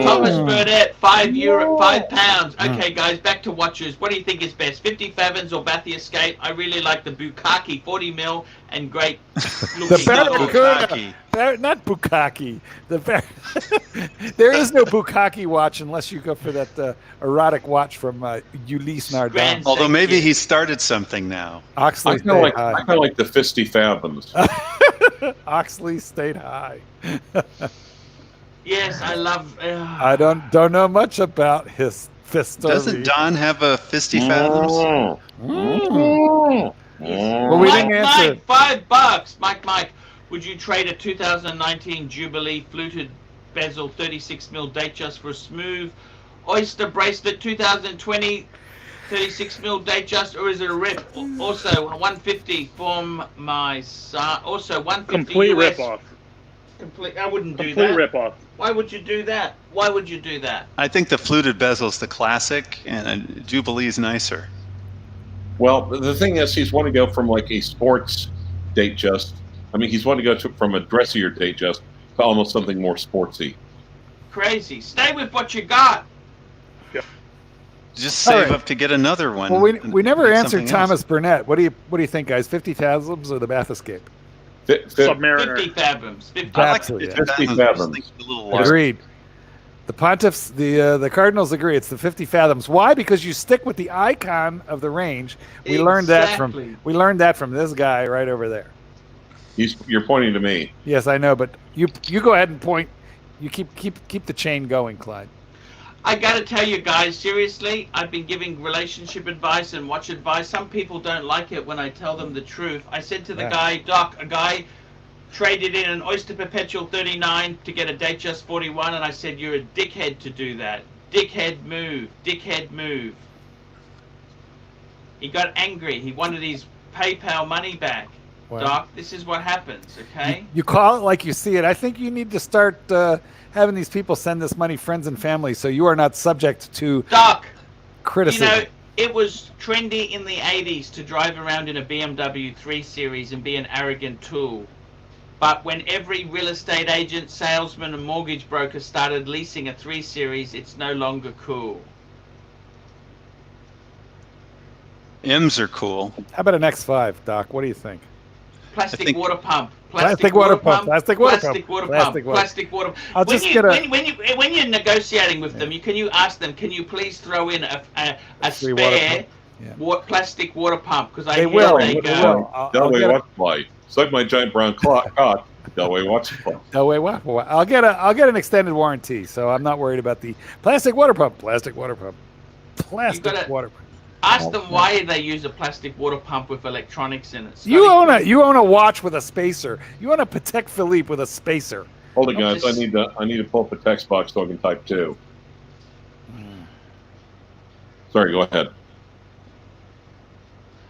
A: Thomas Burnett, £5. Okay, guys, back to watches. What do you think is best, 50 Favens or Bathy Escape? I really like the Bukkake 40mm and great looking.
D: The Barracuda.
E: Bukkake.
D: Not Bukkake. There is no Bukkake watch unless you go for that erotic watch from Ulysse Nardin.
A: Grand-
E: Although maybe he started something now.
D: Oxley
B: I
D: stayed
B: kind
D: high.
B: of like the 50 fathoms.
D: Oxley stayed high.
A: Yes, I love.
D: I don't know much about his fist.
E: Doesn't Don have a 50 fathoms?
D: Well, we didn't answer.
A: Mike, $5. Mike, would you trade a 2019 Jubilee fluted bezel 36mm Datejust for a smooth Oyster bracelet 2020 36mm Datejust, or is it a rip? Also, 150 from my son. Also, 150
C: Complete
A: US.
C: rip-off.
A: I wouldn't do
C: Complete
A: that.
C: rip-off.
A: Why would you do that? Why would you do that?
E: I think the fluted bezel's the classic, and a Jubilee's nicer.
B: Well, the thing is, he's wanting to go from like a sports date just. I mean, he's wanting to go from a dressier date just to almost something more sportsy.
A: Crazy. Stay with what you got.
E: Just save
D: right.
E: up to get another one.
D: Well, we
E: and
D: never
E: get
D: answered
E: something
D: Thomas
E: else.
D: Burnett. What do you think, guys? 50 fathoms or the Bath Escape?
C: Submariner.
A: 50 fathoms. 50
E: I like
D: Absolutely,
E: the
D: yeah.
B: 50
E: fathoms.
B: fathoms.
E: I think it's a little large.
D: Agreed. The pontiffs, the Cardinals agree. It's the 50 fathoms. Why? Because you stick with the icon of the range. We learned that from this guy right over there.
B: You're pointing to me.
D: Yes, I know, but you go ahead and point. You keep the chain going, Clyde.
A: I gotta tell you guys, seriously, I've been giving relationship advice and watch advice. Some people don't like it when I tell them the truth. I said to the guy, Doc, a guy traded in an Oyster Perpetual 39 to get a Datejust 41, and I said, you're a dickhead to do that. Dickhead move. Dickhead move. He got angry. He wanted his PayPal money back.
D: Wow.
A: Doc, this is what happens, okay?
D: You call it like you see it. I think you need to start having these people send this money, friends and family, so you are not subject to
A: Doc,
D: criticism.
A: you know, it was trendy in the 80s to drive around in a BMW 3 Series and be an arrogant tool. But when every real estate agent, salesman, and mortgage broker started leasing a 3 Series, it's no longer cool.
E: M's are cool.
D: How about an X5, Doc? What do you think?
A: Plastic water pump.
D: Plastic water pump. Plastic water pump.
A: Plastic water.
D: I'll just get a.
A: When you're negotiating with them, can you ask them? Can you please throw in a
D: Free water
A: spare
D: pump.
A: plastic water pump? Because I
D: They
A: hear
D: will.
A: they
D: They
A: go.
D: will. I'll
B: Delaware
D: get a-
B: Watch Fly. Suck my giant brown cock. Delaware Watch Fly.
D: No way. I'll get an extended warranty, so I'm not worried about the plastic water pump. Plastic water pump. Plastic water pump.
A: Ask them why they use a plastic water pump with electronics in it. So
D: You own a watch with a spacer. You own a Patek Philippe with a spacer.
B: Hold it,
A: I'm
B: guys.
A: just-
B: I need to pull up the text box so I can type 2. Sorry, go ahead.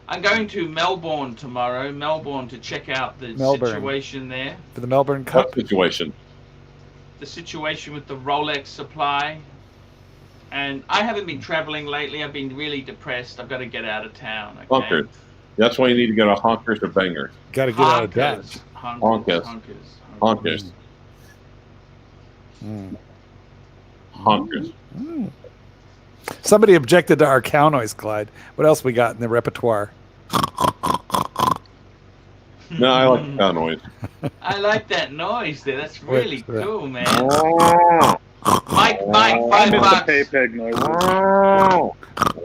A: I'm going to Melbourne tomorrow. Melbourne to check out the situation there.
D: For the Melbourne Cup.
B: What situation?
A: The situation with the Rolex supply. And I haven't been traveling lately. I've been really depressed. I've got to get out of town. Okay?
B: Honkers. That's why you need to go to honkers or bangers.
D: Got to get out of Dodge.
A: Honkers.
B: Honkers. Honkers.
D: Somebody objected to our cow noise, Clyde. What else we got in the repertoire?
B: No, I like the cow noise.
A: I like that noise there. That's really
D: What's that?
A: cool, man.
B: Oh.
A: Mike,
C: I
A: $5.
C: miss the pay-peg noise.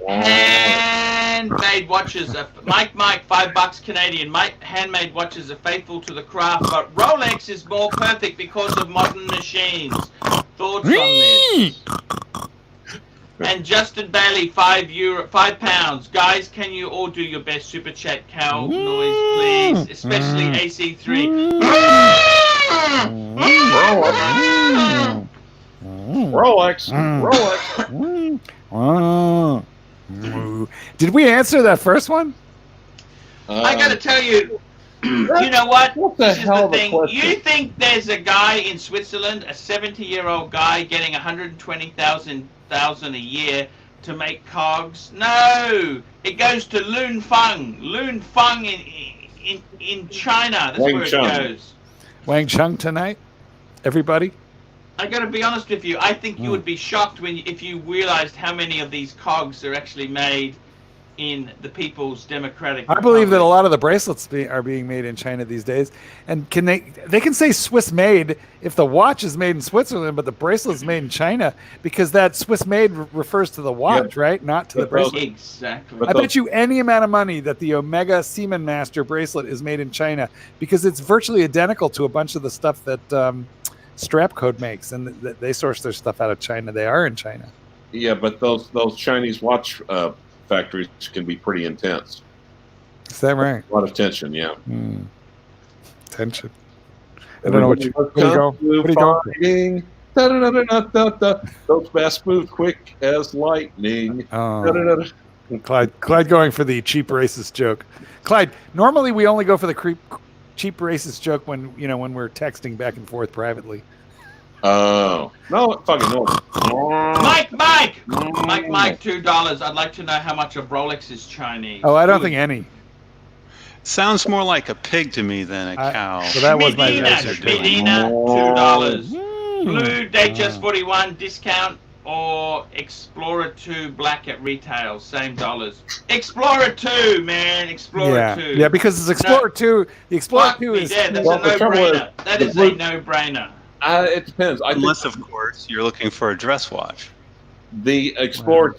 A: Handmade watches. Mike, $5 Canadian. Handmade watches are faithful to the craft, but Rolex is more perfect because of modern machines. Thoughts on this? And Justin Bailey, £5. Guys, can you all do your best super chat cow noise, please? Especially AC3.
B: Rolex.
D: Did we answer that first one?
A: I gotta tell you, you know what?
B: What the
A: This is
B: hell
A: the
B: of a
A: thing.
B: question.
A: You think there's a guy in Switzerland, a 70-year-old guy, getting 120,000 a year to make cogs? No, it goes to Lun Feng. Lun Feng in China. That's
B: Wang
A: where it
B: Chung.
A: goes.
D: Wang Chung tonight? Everybody?
A: I gotta be honest with you. I think you would be shocked if you realized how many of these cogs are actually made in the People's Democratic
D: I believe that a
A: Republic.
D: lot of the bracelets are being made in China these days. And they can say Swiss made if the watch is made in Switzerland, but the bracelet is made in China because that Swiss made refers to the watch, right? Not to the
B: But those-
D: bracelet.
A: Exactly.
B: But
D: I bet you any amount of money that the Omega Seaman Master bracelet is made in China because it's virtually identical to a bunch of the stuff that Strap Code makes, and they source their stuff out of China. They are in China.
B: Yeah, but those Chinese watch factories can be pretty intense.
D: Is that right?
B: A lot of tension, yeah.
D: Tension. I don't know what you going.
B: Da-da-da-da-da-da. Those fast move quick as lightning. Da-da-da-da.
D: Clyde going for the cheap racist joke. Clyde, normally we only go for the cheap racist joke when we're texting back and forth privately.
B: Oh. No, fucking no.
A: Mike, $2. I'd like to know how much of Rolex is Chinese.
D: Oh, I don't think any.
E: Sounds more like a pig to me than a cow.
D: So that was my
A: Medina,
D: answer.
A: Medina, $2. Blue Datejust 41 discount or Explorer 2 black at retail, same dollars. Explorer 2, man, Explorer 2.
D: Yeah, because it's Explorer 2. The Explorer 2 is.
A: Yeah, that's
B: Well,
A: a
B: the trouble is,
A: no-brainer. That
B: the
A: is
B: blue-
A: a no-brainer.
B: It depends. I think
E: Unless, of course, you're looking for a dress watch.
B: the Explorer,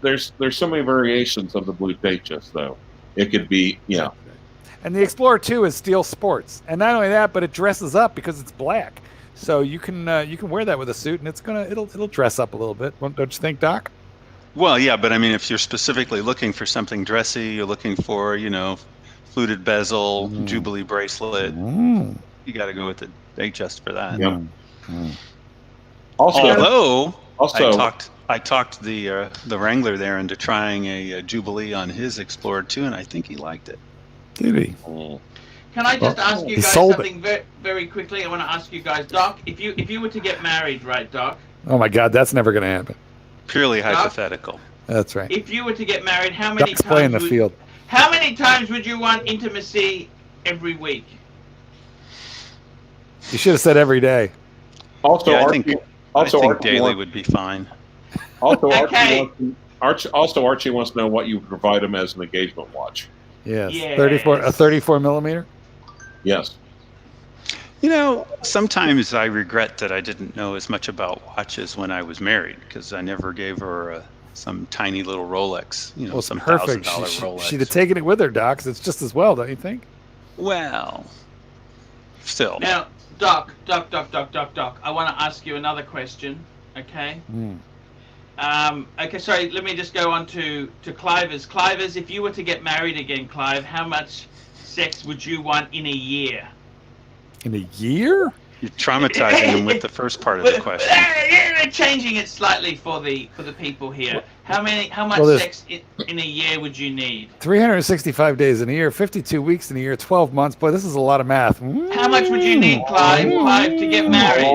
B: there's so many variations of the Blue Datejust, though. It could be,
D: And the Explorer 2 is steel sports, and not only that, but it dresses up because it's black. So you can wear that with a suit, and it'll dress up a little bit. Don't you think, Doc?
E: Well, yeah, but I mean, if you're specifically looking for something dressy, you're looking for, fluted bezel, Jubilee bracelet, you got to go with the Datejust for that.
B: Yeah. Also,
E: Although I talked the Wrangler there into trying a Jubilee on his Explorer 2, and I think he liked it.
D: Did he?
A: Can I just ask you
D: He
A: guys
D: sold
A: something very quickly? I want to ask you guys, Doc, if you were to get married, right, Doc?
D: Oh my God, that's never going to happen.
E: Purely hypothetical.
D: That's right.
A: If you were to get married, how many
D: Doc's playing the
A: times
D: field.
A: How many times would you want intimacy every week?
D: You should have said every day.
B: also,
E: Yeah, I
B: Archie,
E: think
B: Archie
E: daily
B: wants,
E: would be fine.
B: also
A: Okay.
B: Archie wants to know what you provide him as an engagement watch.
D: Yes.
A: Yes.
D: 34 millimeter.
B: Yes.
E: Sometimes I regret that I didn't know as much about watches when I was married, because I never gave her some tiny little Rolex,
D: Well, it's
E: some
D: perfect.
E: $1,000 Rolex.
D: She'd have taken it with her, Doc. 'Cause it's just as well, don't you think?
E: Well, still.
A: Now, Doc, I want to ask you another question, okay? Okay, sorry, let me just go on to Clivers. Clivers, if you were to get married again, Clive, how much sex would you want in a year?
D: In a year?
E: You're traumatizing them with the first part of the question.
A: Changing it slightly for the people here. How much
D: Well, there's-
A: sex in a year would you need?
D: 365 days in a year, 52 weeks in a year, 12 months. Boy, this is a lot of math.
A: How much would you need, Clive, to get married?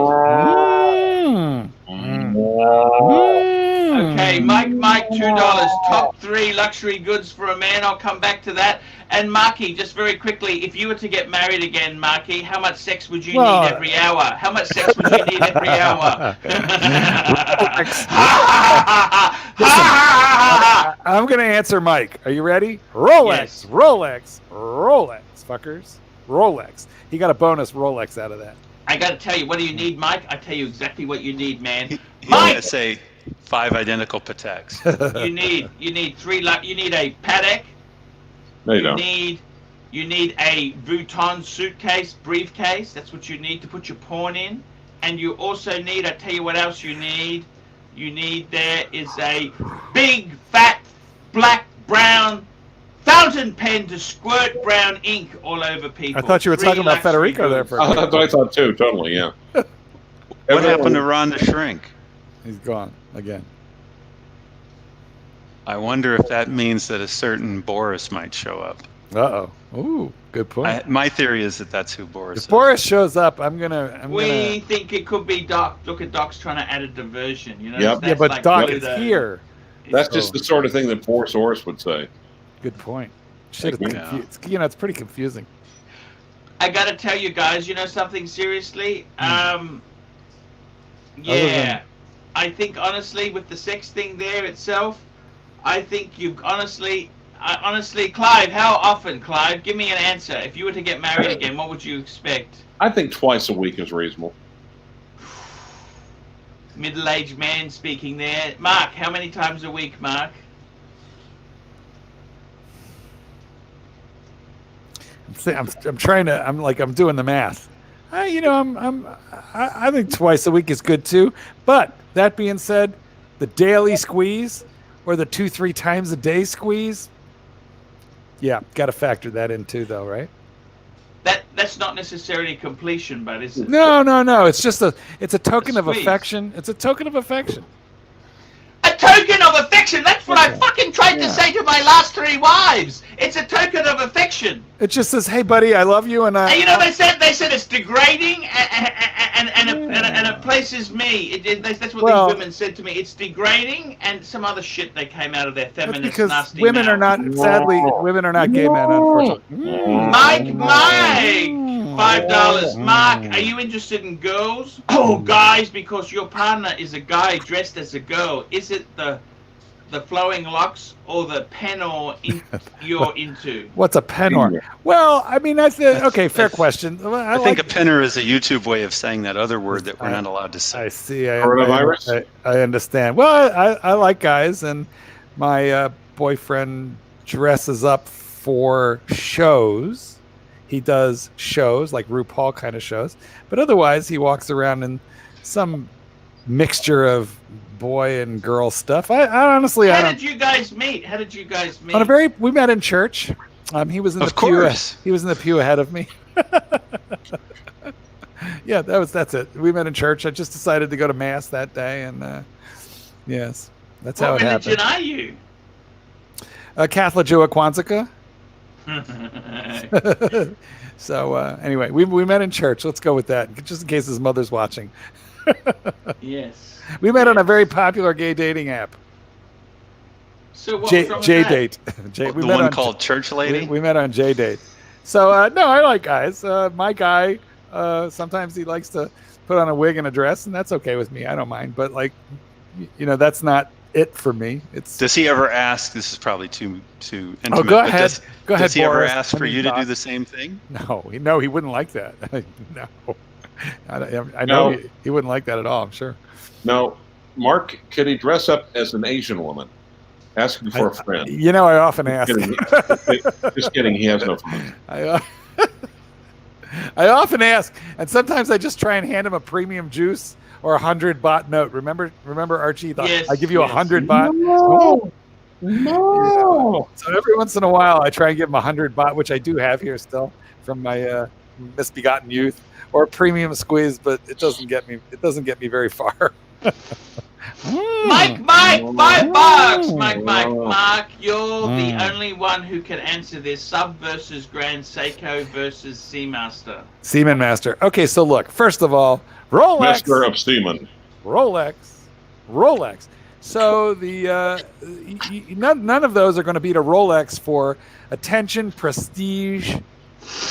A: Okay, Mike, $2. Top 3 luxury goods for a man. I'll come back to that. And Marky, just very quickly, if you were to get married again, Marky, how much sex would you need every hour? How much sex would you need every hour?
D: I'm going to answer Mike. Are you ready? Rolex,
A: Yes.
D: Rolex, fuckers. Rolex. He got a bonus Rolex out of that.
A: I got to tell you, what do you need, Mike? I tell you exactly what you need, man.
E: He's
A: Mike!
E: going to say 5 identical Pateks.
A: You need 3. You need a Patek.
B: No, you don't.
A: You need a Vuitton suitcase, briefcase. That's what you need to put your porn in. And you also need, I tell you what else you need. There is a big, fat, black, brown fountain pen to squirt brown ink all over people.
D: I thought you were
A: 3
D: talking about
A: luxury
D: Federico there
A: goods.
D: for a
B: That's
D: minute.
B: what I thought too. Totally, yeah.
E: What happened to Ron the Shrink?
D: He's gone again.
E: I wonder if that means that a certain Boris might show up.
D: Uh-oh. Ooh, good point.
E: My theory is that that's who Boris
D: If
E: is.
D: Boris shows up, I'm gonna.
A: We think it could be Doc. Look at Doc's trying to add a diversion.
B: Yep.
D: Yeah,
A: That's
D: but
A: like
D: Doc
A: one
D: is
A: of the-
D: here.
B: That's just the sort of thing that Forrest Orris would say.
D: Good point. Shit, it's
E: Yeah.
D: confused. It's pretty confusing.
A: I gotta tell you guys, something seriously.
D: than-
A: I think honestly, with the sex thing there itself, I think you honestly, Clive, how often, Clive? Give me an answer. If you were to get married again, what would you expect?
B: I think twice a week is reasonable.
A: Middle-aged man speaking there. Mark, how many times a week, Mark?
D: I'm trying to. I'm doing the math. I think twice a week is good too. But that being said, the daily squeeze or the 2-3 times a day squeeze, yeah, got to factor that in too, though, right?
A: That's not necessarily completion, but is it?
D: No. It's just it's a token of
A: squeeze.
D: affection. It's a token of affection.
A: A token of affection. That's what I fucking tried to
D: Yeah.
A: say to my last 3 wives. It's a token of affection.
D: It just says, "Hey, buddy, I love you," and
A: And they said it's degrading and places me. That's what
D: Well-
A: these women said to me. It's degrading and some other shit that came out of their
D: That's
A: feminist
D: because
A: nasty
D: women are
A: mouth.
D: not. Sadly, women are not gay men, unfortunately.
A: Mike, $5. Mark, are you interested in girls? Oh, guys, because your partner is a guy dressed as a girl. Is it the flowing locks or the penor you're into?
D: What's a penor? Well, I mean, that's okay. Fair
A: that's-
D: question.
E: I think a penner is a YouTube way of saying that other word that we're not allowed to
D: I
E: say.
D: see.
B: Coronavirus?
D: I understand. Well, I like guys, and my boyfriend dresses up for shows. He does shows like RuPaul kind of shows, but otherwise he walks around in some mixture of boy and girl stuff. I honestly,
A: How did you guys meet?
D: we met in church. He was in the
E: Of
D: pew.
E: course.
D: He was in the pew ahead of me. Yeah, that's it. We met in church. I just decided to go to mass that day, and yes, that's how it
A: What religion
D: happened.
A: are you?
D: Catholic Jew Kwanzaa. So anyway, we met in church. Let's go with that, just in case his mother's watching.
A: Yes.
D: We met on a very popular gay dating app.
A: So what was wrong with that?
D: J-Date.
E: The
D: We met
E: one
D: on-
E: called Church Lady?
D: We met on J-Date. So, no, I like guys. My guy, sometimes he likes to put on a wig and a dress, and that's okay with me. I don't mind. But, like, that's not it for me. It's
E: Does he ever ask, this is probably too intimate,
D: Oh, go
E: but
D: ahead. Go ahead,
E: does he ever
D: Boris.
E: ask
D: Let
E: for
D: me
E: you to
D: talk.
E: do the same thing?
D: No, he wouldn't like that. No. I know
B: No.
D: he wouldn't like that at all, I'm sure.
B: Now, Mark, could he dress up as an Asian woman? Ask him for a friend.
D: I often ask.
B: Just kidding. He has no friends.
D: I often ask, and sometimes I just try and hand him a premium juice or 100 baht note. Remember, Archie?
A: Yes,
D: I give you 100 baht.
B: No.
D: So every once in a while, I try and give him 100 baht, which I do have here still from my misbegotten youth, or a premium squeeze, but it doesn't get me. It doesn't get me very far.
A: Mike, $5. Mark, you're the only one who can answer this. Sub versus Grand Seiko versus Seamaster.
D: Seaman Master. Okay, so look. First of all, Rolex.
B: Master of Seaman.
D: Rolex. So the none of those are going to beat a Rolex for attention, prestige,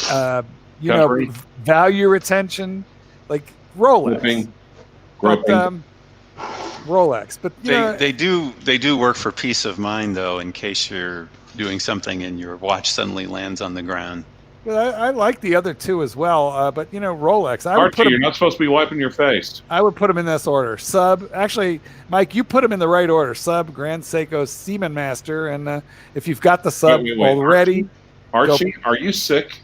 B: Country.
D: value retention, like Rolex.
B: Groping.
D: Rolex, but
E: They do work for peace of mind, though, in case you're doing something and your watch suddenly lands on the ground.
D: I like the other two as well, but Rolex. I would
B: Archie, you're not supposed to be wiping your face.
D: I would put them in this order. Sub, actually, Mike, you put them in the right order. Sub, Grand Seiko, Seaman Master, and if you've got the sub
B: Wait,
D: already,
B: Archie, are you sick?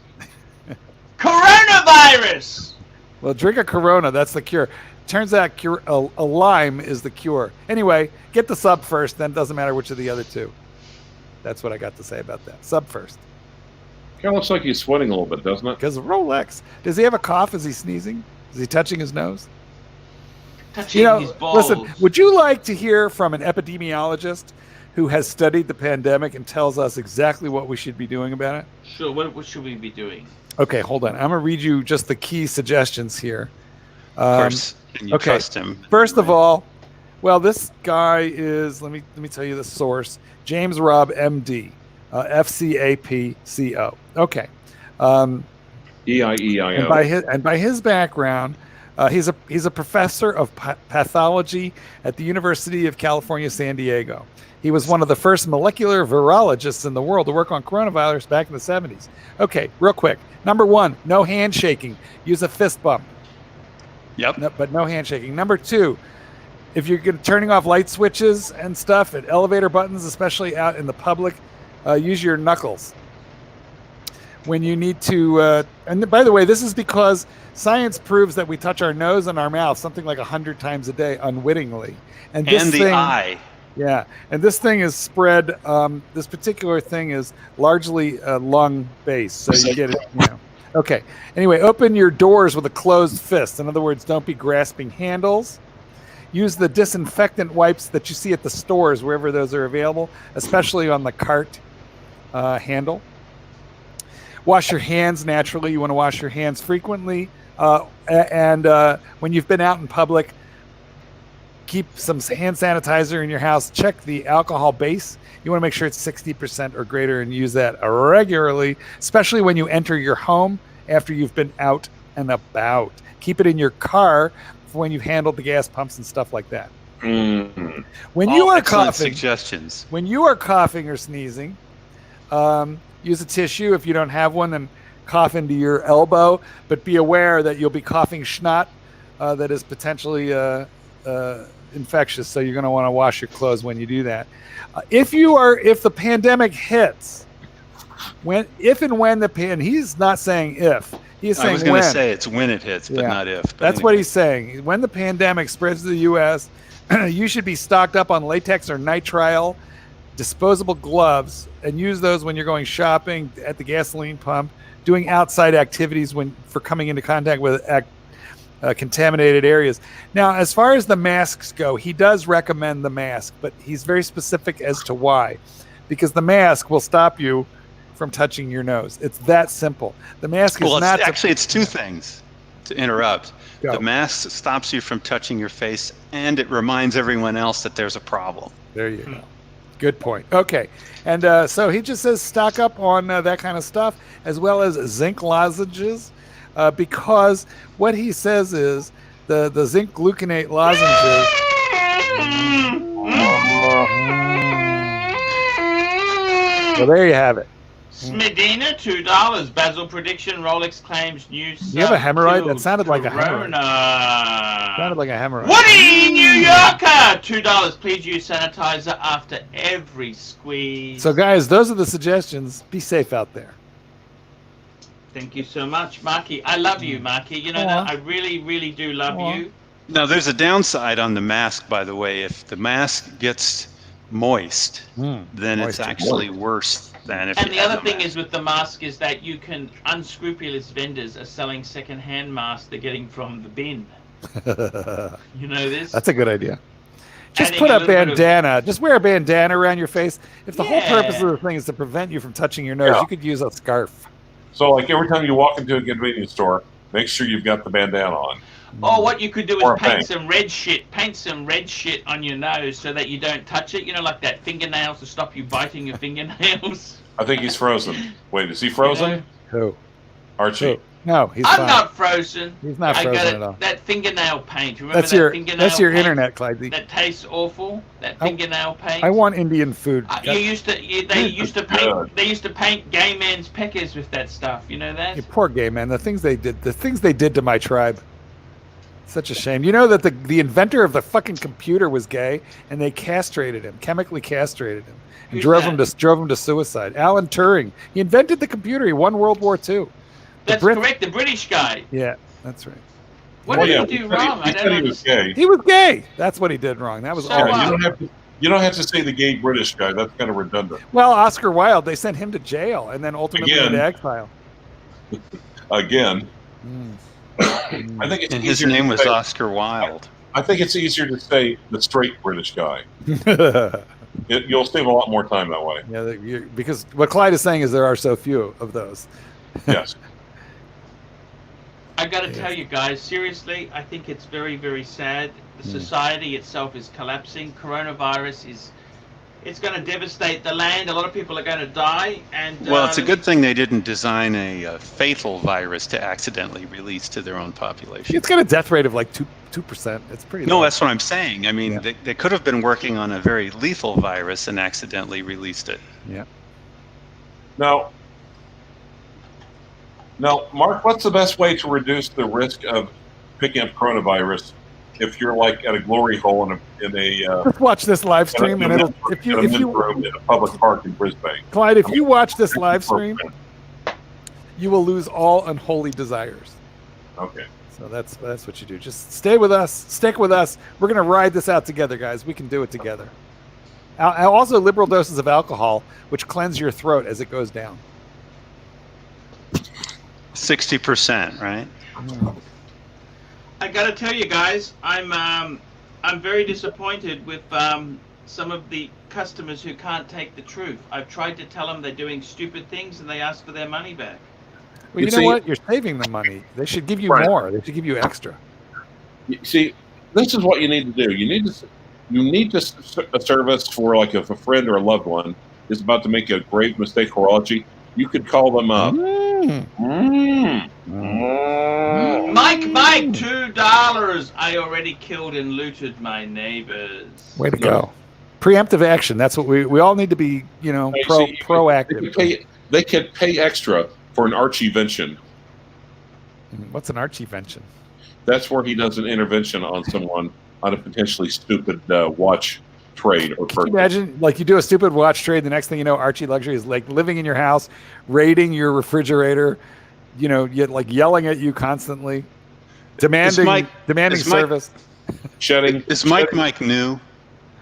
A: Coronavirus!
D: well, drink a Corona. That's the cure. Turns out a lime is the cure. Anyway, get the sub first, then it doesn't matter which of the other two. That's what I got to say about that. Sub first.
B: Kind of looks like he's sweating a little bit, doesn't it?
D: Because Rolex. Does he have a cough? Is he sneezing? Is he touching his nose?
A: Touching his balls.
D: Listen, would you like to hear from an epidemiologist who has studied the pandemic and tells us exactly what we should be doing about it?
A: Sure, what should we be doing?
D: Okay, hold on. I'm going to read you just the key suggestions here.
E: Of course, and you
D: okay.
E: trust him.
D: First of all, well, this guy is, let me tell you the source, James Robb, MD, FCAPCO. Okay.
B: EIEIO.
D: And by his background, he's a professor of pathology at the University of California, San Diego. He was one of the first molecular virologists in the world to work on coronavirus back in the 70s. Okay, real quick. Number 1, no handshaking. Use a fist bump.
E: Yep.
D: No, but no handshaking. Number 2, if you're turning off light switches and stuff at elevator buttons, especially out in the public, use your knuckles. When you need to, and by the way, this is because science proves that we touch our nose and our mouth something like 100 times a day unwittingly. And
E: the eye.
D: Yeah, and this thing is spread. This particular thing is largely lung-based, so you get it. Okay. Anyway, open your doors with a closed fist. In other words, don't be grasping handles. Use the disinfectant wipes that you see at the stores, wherever those are available, especially on the cart handle. Wash your hands naturally. You want to wash your hands frequently, And when you've been out in public, keep some hand sanitizer in your house. Check the alcohol base. You want to make sure it's 60% or greater and use that regularly, especially when you enter your home after you've been out and about. Keep it in your car for when you've handled the gas pumps and stuff like that.
B: Mm-hmm.
D: When you are
E: excellent
D: coughing,
E: suggestions.
D: when you are coughing or sneezing, use a tissue. If you don't have one, then cough into your elbow. But be aware that you'll be coughing snot that is potentially infectious. So you're going to want to wash your clothes when you do that. If the pandemic hits, if and when he's not saying if. He's saying
E: I was going
D: when.
E: to say it's when it hits, but not if. But
D: That's what he's saying. When the pandemic spreads to the U.S., you should be stocked up on latex or nitrile disposable gloves and use those when you're going shopping, at the gasoline pump, doing outside activities for coming into contact with contaminated areas. Now, as far as the masks go, he does recommend the mask, but he's very specific as to why. Because the mask will stop you from touching your nose. It's that simple. The mask is not...
E: Actually, it's two things, to interrupt.
D: Go.
E: The mask stops you from touching your face, and it reminds everyone else that there's a problem.
D: There you go. Good point. Okay. And so he just says stock up on that kind of stuff, as well as zinc lozenges, because what he says is the zinc gluconate lozenges... Well, there you have it.
A: Smedina, $2. Basil prediction, Rolex claims new...
D: You have a hemorrhoid? That sounded like a
A: hemorrhoid.
D: Sounded like a hemorrhoid.
A: Woody, New Yorker, $2. Please use sanitizer after every squeeze.
D: So, guys, those are the suggestions. Be safe out there.
A: Thank you so much, Marky. I love you, Marky. You know that I really, really do love you.
E: Now, there's a downside on the mask, by the way. If the mask gets moist, then it's actually worse than if.
A: And the other thing is with the mask is that unscrupulous vendors are selling second-hand masks they're getting from the bin. You know this?
D: That's a good idea. Just put a bandana. Just wear a bandana around your face. If the whole purpose of the thing is to prevent you from touching your nose, you could use a scarf.
B: So, like every time you walk into a convenience store, make sure you've got the bandana on.
A: Or what you could do is paint some red shit on your nose so that you don't touch it. You know, like that fingernails to stop you biting your fingernails.
B: I think he's frozen. Wait, is he frozen?
A: You know?
D: Who?
B: Archie.
D: Who? No, he's
A: I'm
D: fine.
A: not frozen.
D: He's not frozen at all.
A: That fingernail paint. Remember
D: That's
A: that fingernail
D: That's your
A: paint
D: internet, Clydesy.
A: That tastes awful. That fingernail paint.
D: I want Indian food.
A: They used to paint gay men's peckers with that stuff. You know that?
D: You poor gay man. The things they did to my tribe. Such a shame. You know that the inventor of the fucking computer was gay, and they chemically castrated him, and drove him to suicide. Alan Turing. He invented the computer. He won World War II.
A: That's correct. The British guy.
D: Yeah, that's right.
A: What did he do wrong?
B: He said he was gay.
D: He was gay. That's what he did wrong. That was all.
B: You don't have to say the gay British guy. That's kind of redundant.
D: Well, Oscar Wilde, they sent him to jail and then ultimately into exile.
B: Again. I think it's
E: and his name was Oscar Wilde.
B: I think it's easier to say the straight British guy. You'll save a lot more time that way.
D: Yeah, because what Clyde is saying is there are so few of those.
B: Yes.
A: I got to tell you guys, seriously, I think it's very, very sad. The society itself is collapsing. Coronavirus it's going to devastate the land. A lot of people are going to die. And
E: well, it's a good thing they didn't design a fatal virus to accidentally release to their own population.
D: It's got a death rate of like 2%. It's pretty low.
E: No, that's what I'm saying. I mean, they could have been working on a very lethal virus and accidentally released it.
D: Yeah.
B: Now, Mark, what's the best way to reduce the risk of picking up coronavirus if you're like at a glory hole in a
D: just watch this live stream and it'll if you
B: room in a public park in Brisbane.
D: Clyde, if you watch this live stream, you will lose all unholy desires.
B: Okay.
D: So that's what you do. Just stay with us, stick with us. We're gonna ride this out together, guys. We can do it together. Also, liberal doses of alcohol, which cleanse your throat as it goes down.
E: 60%, right?
A: I gotta tell you guys, I'm very disappointed with some of the customers who can't take the truth. I've tried to tell them they're doing stupid things and they ask for their money back.
D: Well, you know what? You're saving them money. They should give you more. They should give you extra.
B: You see, this is what you need to do. You need to service for, like, if a friend or a loved one is about to make a grave mistake horology, you could call them up.
A: Mike, $2. I already killed and looted my neighbors.
D: Way to go. Preemptive action. That's what we all need to be, proactive.
B: They could pay extra for an archievention.
D: What's an archievention?
B: That's where he does an intervention on someone on a potentially stupid watch trade or purchase.
D: Can you imagine, like, you do a stupid watch trade, the next thing you know, Archie-Luxury is like living in your house, raiding your refrigerator, yet like yelling at you constantly, demanding service.
E: Is Mike new,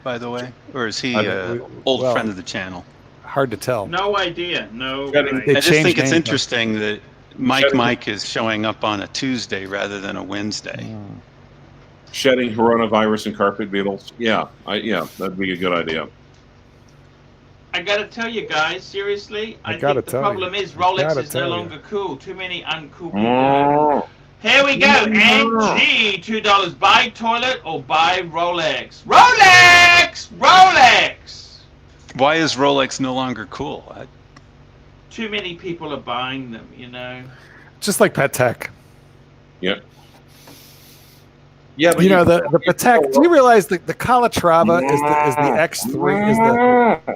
E: by the way, or is he an old friend of the channel?
D: Hard to tell.
A: No idea. No.
E: I just think it's interesting that Mike is showing up on a Tuesday rather than a Wednesday.
B: Shedding coronavirus and carpet beetles. Yeah, that'd be a good idea.
A: I gotta tell you guys, seriously, I think the problem is Rolex is no longer cool. Too many uncool people. Here we go. NG, $2. Buy toilet or buy Rolex. Rolex!
E: Why is Rolex no longer cool?
A: Too many people are buying them,
D: Just like Pet Tech.
B: Yeah. Yeah,
D: the Patek. Do you realize that the Calatrava is the X3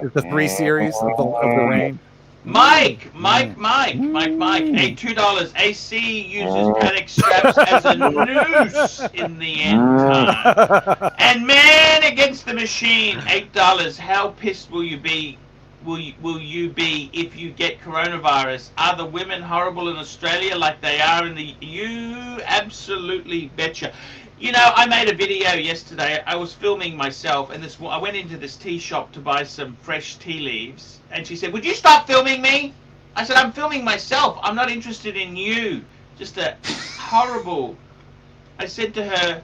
D: is the 3 series of the Rain?
A: Mike, $8, $2. AC uses panic straps as a noose in the end time. And Man Against the Machine, $8. How pissed will you be? Will you be if you get coronavirus? Are the women horrible in Australia like they are in the EU? Absolutely betcha. I made a video yesterday. I was filming myself, and I went into this tea shop to buy some fresh tea leaves, and she said, "Would you stop filming me?" I said, "I'm filming myself. I'm not interested in you." Just a horrible. I said to her,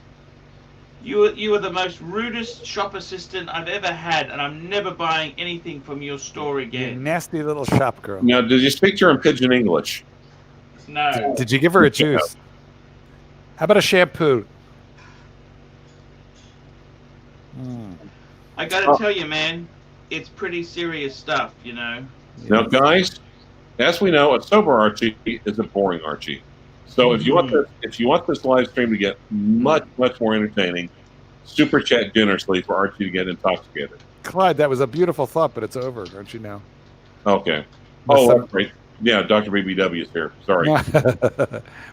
A: "You are the most rudest shop assistant I've ever had, and I'm never buying anything from your store again."
D: You nasty little shop girl.
B: Now, did you speak to her in pidgin English?
A: No.
D: Did you give her a juice? How about a shampoo?
A: I gotta tell you, man, it's pretty serious stuff,
B: Now, guys, as we know, a sober Archie is a boring Archie. So if you want this live stream to get much more entertaining, super chat generously for Archie to get intoxicated.
D: Clyde, that was a beautiful thought, but it's over, don't you know?
B: Okay. Oh, that's great. Yeah, Dr. BBW is here. Sorry.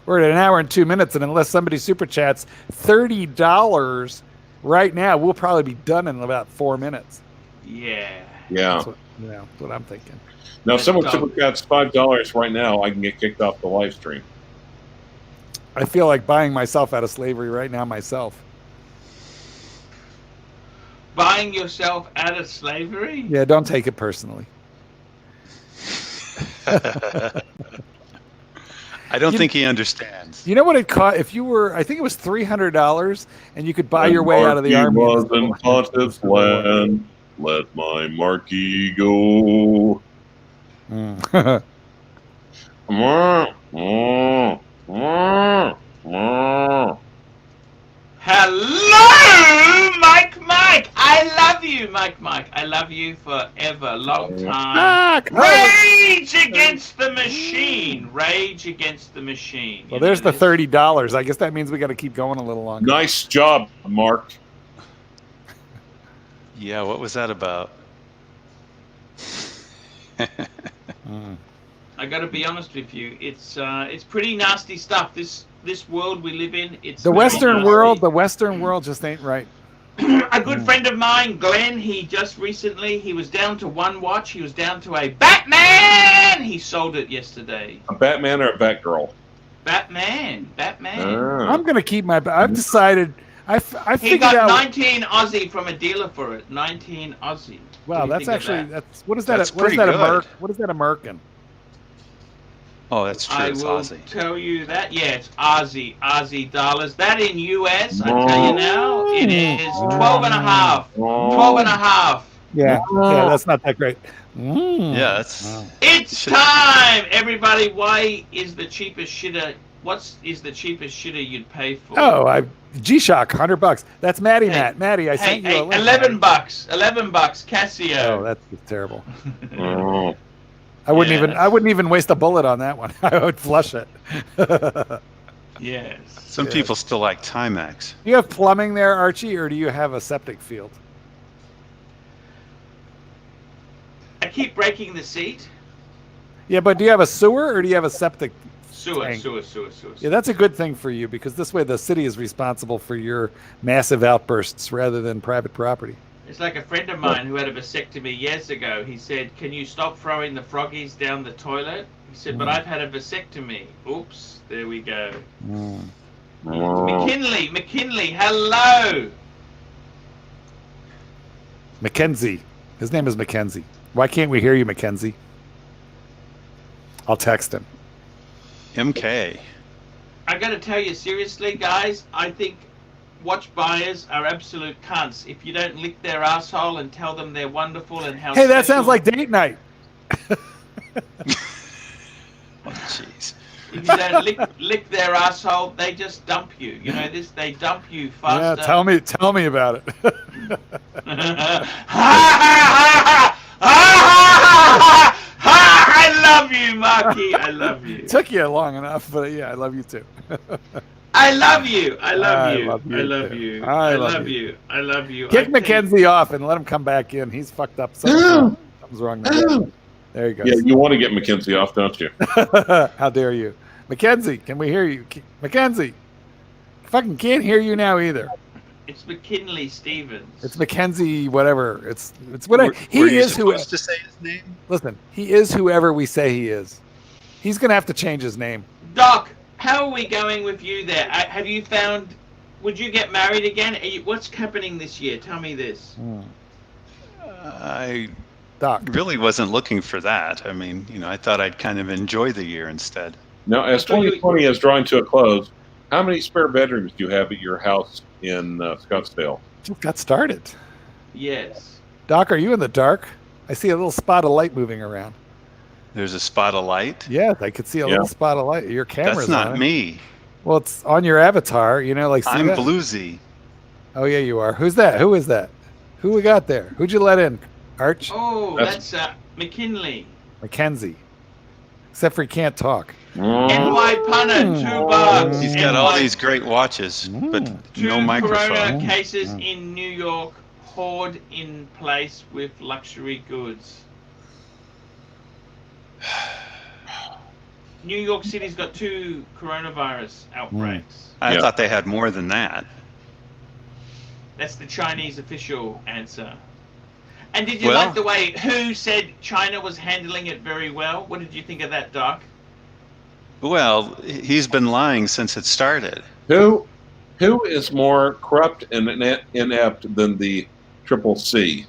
D: We're at 1 hour and 2 minutes, and unless somebody super chats $30 right now, we'll probably be done in about 4 minutes.
A: Yeah.
D: That's what I'm thinking.
B: Now, if someone super chats $5 right now, I can get kicked off the live stream.
D: I feel like buying myself out of slavery right now myself.
A: Buying yourself out of slavery?
D: Yeah, don't take it personally.
E: I don't think he understands.
D: You know what it cost? If you were, I think it was $300, and you could buy your way out of the army.
B: Was in pontiff's land. Let my marquis go.
A: Hello, Mike. I love you, Mike. I love you forever, long time. Rage against the machine. Rage against the machine.
D: Well, there's the $30. I guess that means we got to keep going a little longer.
B: Nice job, Mark.
E: Yeah, what was that about?
A: I got to be honest with you. It's pretty nasty stuff. This world we live in. It's
D: the Western world. The Western world just ain't right.
A: A good friend of mine, Glenn, he was down to one watch. He was down to a Batman. He sold it yesterday.
B: A Batman or a Batgirl?
A: Batman.
D: I'm gonna keep my. I've decided. I
A: he
D: figured
A: got
D: out
A: 19 Aussie from a dealer for it. 19 Aussie.
D: Wow, that's actually what is that?
E: That's
D: what is
E: pretty
D: that?
E: good.
D: What is that American?
E: Oh, that's true.
A: I
E: It's
A: will
E: Aussie.
A: tell you that. Yeah, it's Aussie dollars. That in US, I tell you now, it is 12 and a half. 12 and a half.
D: Yeah, that's not that great.
E: Yeah, that's.
D: Wow.
A: It's time, everybody. Why is the cheapest shitter? Is the cheapest shitter you'd pay for?
D: Oh, G-Shock, $100. That's Maddie,
A: Hey,
D: Maddie, I sent you a link.
A: $11. $11, Casio.
D: Oh, that's terrible.
B: Oh.
D: I wouldn't even waste a bullet on that one. I would flush it.
A: Yes.
E: Some people still like Timex.
D: Do you have plumbing there, Archie, or do you have a septic field?
A: I keep breaking the seat.
D: Yeah, but do you have a sewer or do you have a septic?
A: Sewer.
D: Yeah, that's a good thing for you because this way the city is responsible for your massive outbursts rather than private property.
A: It's like a friend of mine who had a vasectomy years ago. He said, "Can you stop throwing the froggies down the toilet?" He said, "But I've had a vasectomy." Oops, there we go. McKinley, hello.
D: Mackenzie. His name is Mackenzie. Why can't we hear you, Mackenzie? I'll text him.
E: MK.
A: I got to tell you seriously, guys. I think watch buyers are absolute cunts. If you don't lick their asshole and tell them they're wonderful and how
D: Hey, that sounds like date night.
E: Oh, jeez.
A: If you don't lick their asshole, they just dump you. You know this? They dump you faster.
D: Yeah, tell me about it.
A: I love you, Marky. I love you.
D: Took you long enough, but yeah, I love you too.
A: I love you. I love you.
D: love you
A: I love
D: too.
A: you.
D: I
A: I
D: love
A: love
D: you.
A: you. I love you.
D: Kick Mackenzie off and let him come back in. He's fucked up. Something's wrong there. There he goes.
B: Yeah, you want to get Mackenzie off, don't you?
D: How dare you? Mackenzie, can we hear you? Mackenzie, fucking can't hear you now either.
A: It's McKinley Stevens.
D: It's Mackenzie, whatever. It's whatever.
E: Were
D: He
E: you
D: is who.
E: supposed to say his name?
D: Listen, he is whoever we say he is. He's gonna have to change his name.
A: Doc, how are we going with you there? Have you found? Would you get married again? What's happening this year? Tell me this.
E: I
D: Doc.
E: really wasn't looking for that. I mean, I thought I'd kind of enjoy the year instead.
B: Now, as 2020 is drawing to a close, how many spare bedrooms do you have at your house in Scottsdale?
D: Just got started.
A: Yes.
D: Doc, are you in the dark? I see a little spot of light moving around.
E: There's a spot of light.
D: Yeah, I could see a little spot of light. Your camera's
E: That's not
D: on it.
E: me.
D: Well, it's on your avatar. Like see
E: I'm
D: that?
E: bluesy.
D: Oh yeah, you are. Who's that? Who is that? Who we got there? Who'd you let in? Arch?
A: Oh, that's McKinley.
D: Mackenzie. Except for he can't talk.
A: NY Punter, $2.
E: He's got all these great watches, but
A: Two
E: no microphone.
A: Corona cases in New York, hoard in place with luxury goods. New York City's got 2 coronavirus outbreaks.
E: I thought they had more than that.
A: That's the Chinese official answer. And did you like the way WHO said China was handling it very well? What did you think of that, Doc?
E: Well, he's been lying since it started.
B: Who is more corrupt and inept than the Triple C?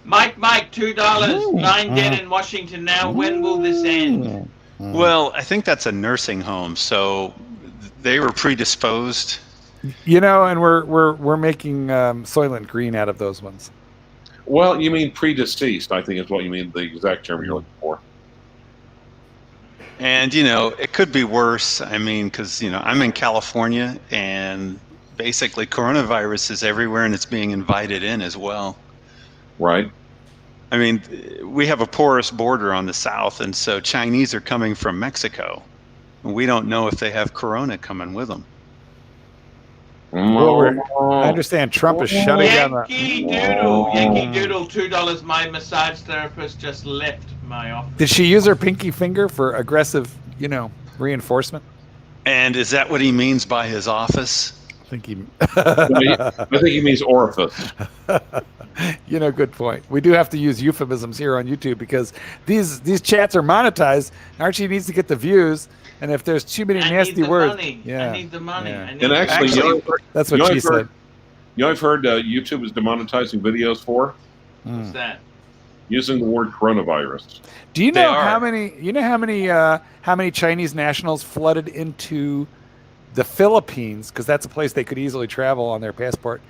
A: Mike, $2. 9 dead in Washington now. When will this end?
E: Well, I think that's a nursing home, so they were predisposed.
D: And we're making Soylent Green out of those ones.
B: Well, you mean predeceased, I think is what you mean, the exact term you're looking for.
E: And, it could be worse. I mean, because, I'm in California, and basically coronavirus is everywhere, and it's being invited in as well.
B: Right.
E: I mean, we have a porous border on the south, and so Chinese are coming from Mexico. And we don't know if they have corona coming with them.
D: Well, I understand Trump is shutting down the...
A: Yankee Doodle, $2. My massage therapist just left my office.
D: Did she use her pinky finger for aggressive, reinforcement?
E: And is that what he means by his office?
D: I think he...
B: I think he means orifice.
D: Good point. We do have to use euphemisms here on YouTube because these chats are monetized. Archie needs to get the views, and if there's too many nasty words,
A: I need the money.
D: Yeah.
A: I need
B: And actually,
D: that's what she said.
B: I've heard YouTube is demonetizing videos for?
A: What's that?
B: Using the word coronavirus.
D: Do you know how many Chinese nationals flooded into the Philippines, because that's a place they could easily travel on their passport,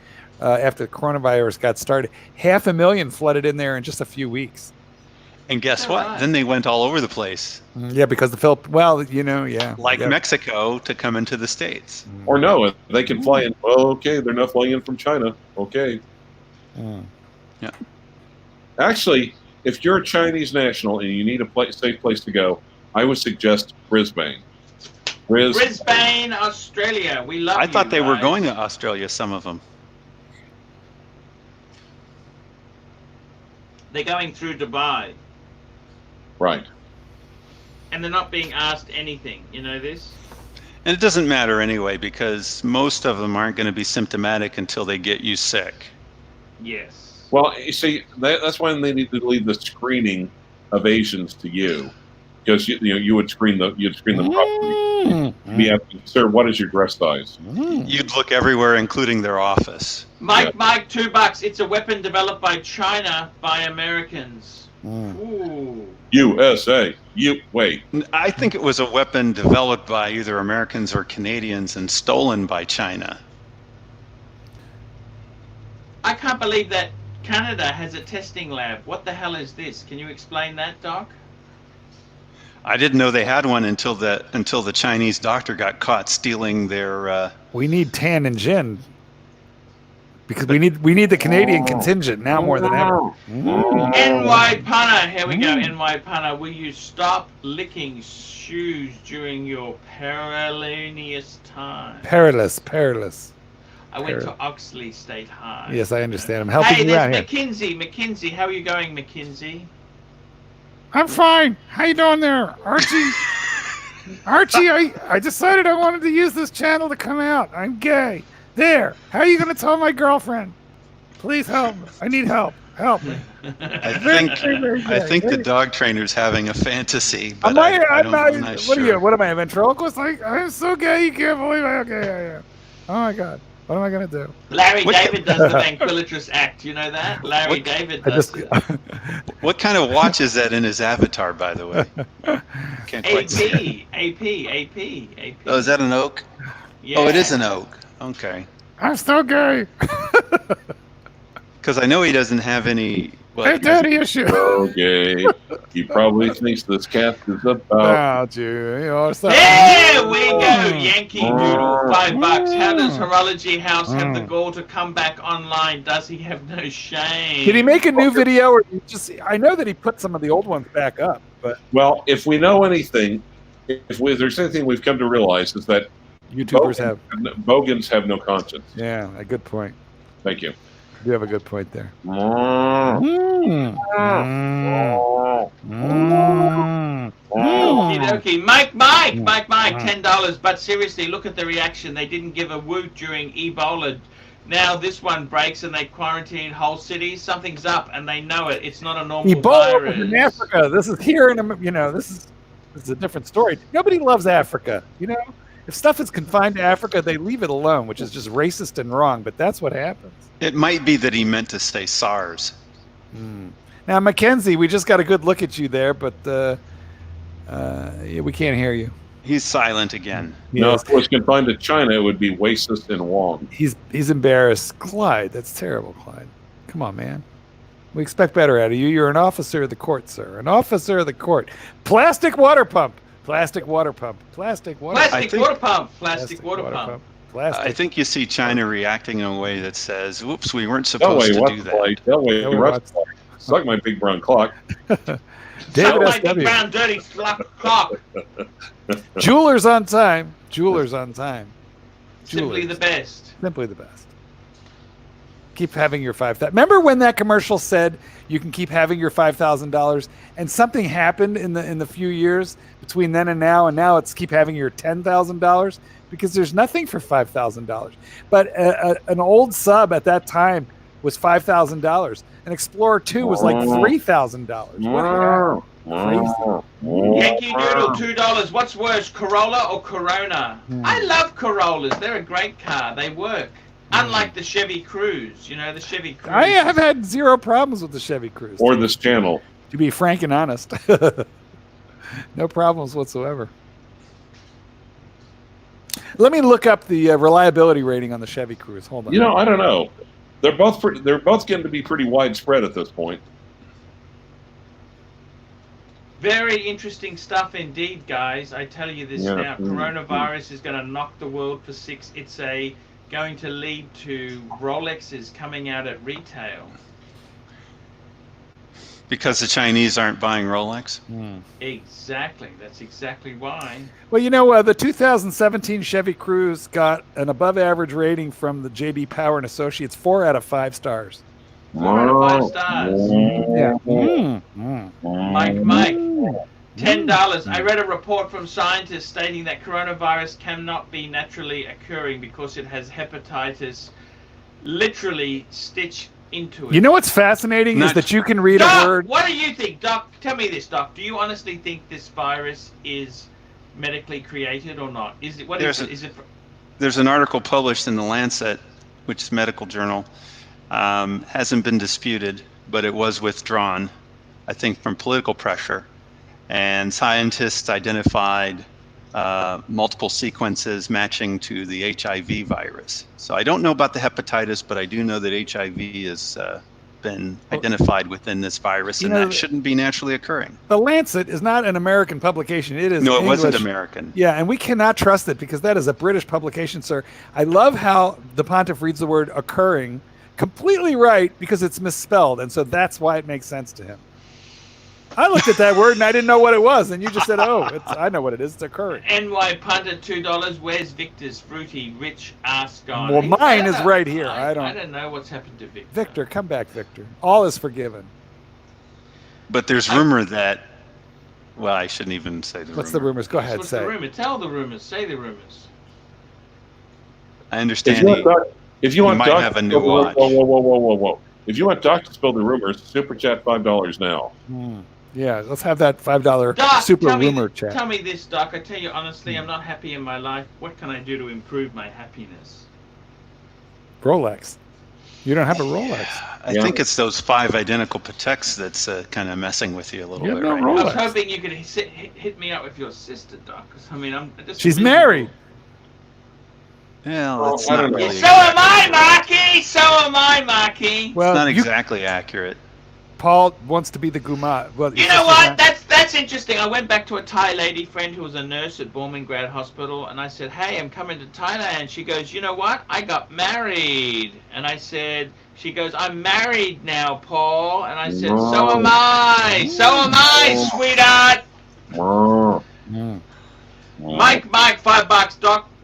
D: after the coronavirus got started. 500,000 flooded in there in just a few weeks.
E: And guess
A: All
E: what?
A: right.
E: Then they went all over the place,
D: Yeah, because the
E: like Mexico, to come into the States.
B: Or no, they can fly in. Well, okay, they're not flying in from China. Okay.
E: Yeah.
B: Actually, if you're a Chinese national and you need a safe place to go, I would suggest Brisbane.
A: Brisbane, Australia. We love
E: I thought they were
A: guys.
E: going to Australia, some of them.
A: They're going through Dubai,
B: Right.
A: and they're not being asked anything. You know this?
E: And it doesn't matter anyway, because most of them aren't going to be symptomatic until they get you sick.
A: Yes.
B: Well, you see, that's why they need to leave the screening of Asians to you, because you would screen them properly. Be asking, sir, what is your dress size?
E: You'd look everywhere, including their office.
A: Mike, $2. It's a weapon developed by China by Americans. Ooh.
B: USA. Wait.
E: I think it was a weapon developed by either Americans or Canadians and stolen by China.
A: I can't believe that Canada has a testing lab. What the hell is this? Can you explain that, Doc?
E: I didn't know they had one until the Chinese doctor got caught stealing their.
D: We need Tan and Jin because we need the Canadian contingent now more than ever.
A: NY Punter, here we go. NY Punter, will you stop licking shoes during your perilous time?
D: Perilous.
A: I went to Oxley State High.
D: Yes, I understand. I'm helping
A: Hey,
D: you out
A: there's
D: here.
A: McKinsey, how are you going, McKinsey?
D: I'm fine. How you doing there, Archie? Archie, I decided I wanted to use this channel to come out. I'm gay. There. How are you going to tell my girlfriend? Please help me. I need help. Help me.
E: I think the dog trainer's having a fantasy, but
D: Am I,
E: I'm not
D: what
E: sure.
D: are you? What am I, a ventriloquist? Like, I'm so gay, you can't believe how gay I am. Oh my God. What am I going to do?
A: Larry
E: What-
A: David does the ventriloquist act. You know that? Larry David does it.
E: What kind of watch is that in his avatar, by the way? Can't quite see.
A: AP.
E: Oh, is that an oak?
A: Yeah.
E: Oh, it is an oak. Okay.
D: I'm still gay.
E: Because I know he doesn't have any. Well,
D: Hey, daddy issues.
B: Okay. He probably thinks this cast is about.
D: Oh, dude. You know, so,
A: There we go, Yankee Doodle, $5. How does Horology House have the gall to come back online? Does he have no shame?
D: did he make a new video, or just? I know that he put some of the old ones back up, but
B: Well, if we know anything, if there's anything we've come to realize is that
D: YouTubers have.
B: bogans have no conscience.
D: Yeah, a good point.
B: Thank you.
D: You have a good point there.
A: Okie dokie. Mike, $10. But seriously, look at the reaction. They didn't give a woot during Ebola. Now this one breaks and they quarantine whole cities. Something's up and they know it. It's not a normal
D: Ebola
A: virus.
D: in Africa. This is here in, this is a different story. Nobody loves Africa. If stuff is confined to Africa, they leave it alone, which is just racist and wrong. But that's what happens.
E: It might be that he meant to say SARS.
D: Now, Mackenzie, we just got a good look at you there, but we can't hear you.
E: He's silent again.
B: No, if it was confined to China, it would be Wasist and Wong.
D: He's embarrassed. Clyde, that's terrible, Clyde. Come on, man. We expect better out of you. You're an officer of the court, sir. An officer of the court. Plastic water pump. Plastic water pump. Plastic water pump.
A: Plastic water pump. Plastic water pump.
D: Plastic.
E: I think you see China reacting in a way that says, "Whoops, we weren't
B: That
E: supposed
B: way,
E: to
B: what's
E: do
B: the
E: that."
B: light? That way,
D: That way,
B: what's the light? Suck my big brown clock.
D: David
A: Suck my big
D: SW.
A: brown dirty clock.
D: Jewelers on time. Jewelers on time.
A: Simply the best.
D: Simply the best. Keep having your $5,000. Remember when that commercial said you can keep having your $5,000, and something happened in the few years between then and now it's keep having your $10,000 because there's nothing for $5,000. But an old sub at that time was $5,000. An Explorer 2 was like $3,000.
A: Yankee Doodle, $2. What's worse, Corolla or Corona? I love Corollas. They're a great car. They work. Unlike the Chevy Cruze. The Chevy Cruze.
D: I have had zero problems with the Chevy Cruze.
B: Or this channel.
D: To be frank and honest. No problems whatsoever. Let me look up the reliability rating on the Chevy Cruze. Hold on.
B: I don't know. They're both getting to be pretty widespread at this point.
A: Very interesting stuff indeed, guys. I tell you this
B: Yeah.
A: now. Coronavirus is going to knock the world for six. It's going to lead to Rolexes coming out at retail.
E: Because the Chinese aren't buying Rolex?
A: Exactly. That's exactly why.
D: Well, the 2017 Chevy Cruze got an above-average rating from the J.D. Power and Associates, 4 out of 5 stars.
A: 4 out of 5 stars.
D: Yeah.
A: Mike, $10. I read a report from scientists stating that coronavirus cannot be naturally occurring because it has hepatitis literally stitched into it.
D: You know what's fascinating is that you can read
A: Doc,
D: a word.
A: what do you think, Doc? Tell me this, Doc. Do you honestly think this virus is medically created or not? Is it? What is it? Is it?
E: There's an article published in the Lancet, which is a medical journal. Hasn't been disputed, but it was withdrawn, I think, from political pressure. And scientists identified multiple sequences matching to the HIV virus. So I don't know about the hepatitis, but I do know that HIV has been identified within this virus, and that shouldn't be naturally occurring.
D: The Lancet is not an American publication. It is
E: No, it
D: English.
E: wasn't American.
D: Yeah, and we cannot trust it because that is a British publication, sir. I love how the pontiff reads the word occurring completely right because it's misspelled, and so that's why it makes sense to him. I looked at that word and I didn't know what it was, and you just said, I know what it is. It's occurring.
A: NY punter $2. Where's Victor's fruity rich ass guy?
D: Well, mine is right here. I
A: don't know what's happened to Victor.
D: Victor, come back, Victor. All is forgiven.
E: But there's rumor that, well, I shouldn't even say the rumor.
D: What's the rumors? Go ahead,
A: What's
D: say.
A: the rumor? Tell the rumors. Say the rumors.
E: I understand
B: If you want
E: might
B: Doc
E: have a
B: to
E: new
B: spill the-
E: watch.
B: Whoa. If you want Doc to spill the rumors, super chat $5 now.
D: Yeah, let's have that $5
A: Doc,
D: super
A: tell me,
D: rumor chat.
A: Tell me this, Doc. I tell you honestly, I'm not happy in my life. What can I do to improve my happiness?
D: Rolex. You don't have a Rolex.
E: I think it's those 5 identical Pateks that's kind of messing with you a little bit
D: no
E: right
D: Rolex.
A: I was hoping you could hit me up with your sister, Doc. 'Cause, I mean, I'm just
D: She's
A: miserable.
D: married.
E: Yeah, that's
B: I
E: not
B: don't know.
E: really.
A: So am I, Marky. So am I, Marky.
D: Well,
E: It's not exactly accurate.
D: Paul wants to be the Gumat. Well,
A: You know what? That's interesting. I went back to a Thai lady friend who was a nurse at Bormangrad Hospital, and I said, "Hey, I'm coming to Thailand." She goes, "You know what? I got married." And I said, she goes, "I'm married now, Paul." And I said, "So am I. So am I, sweetheart." Mike, $5.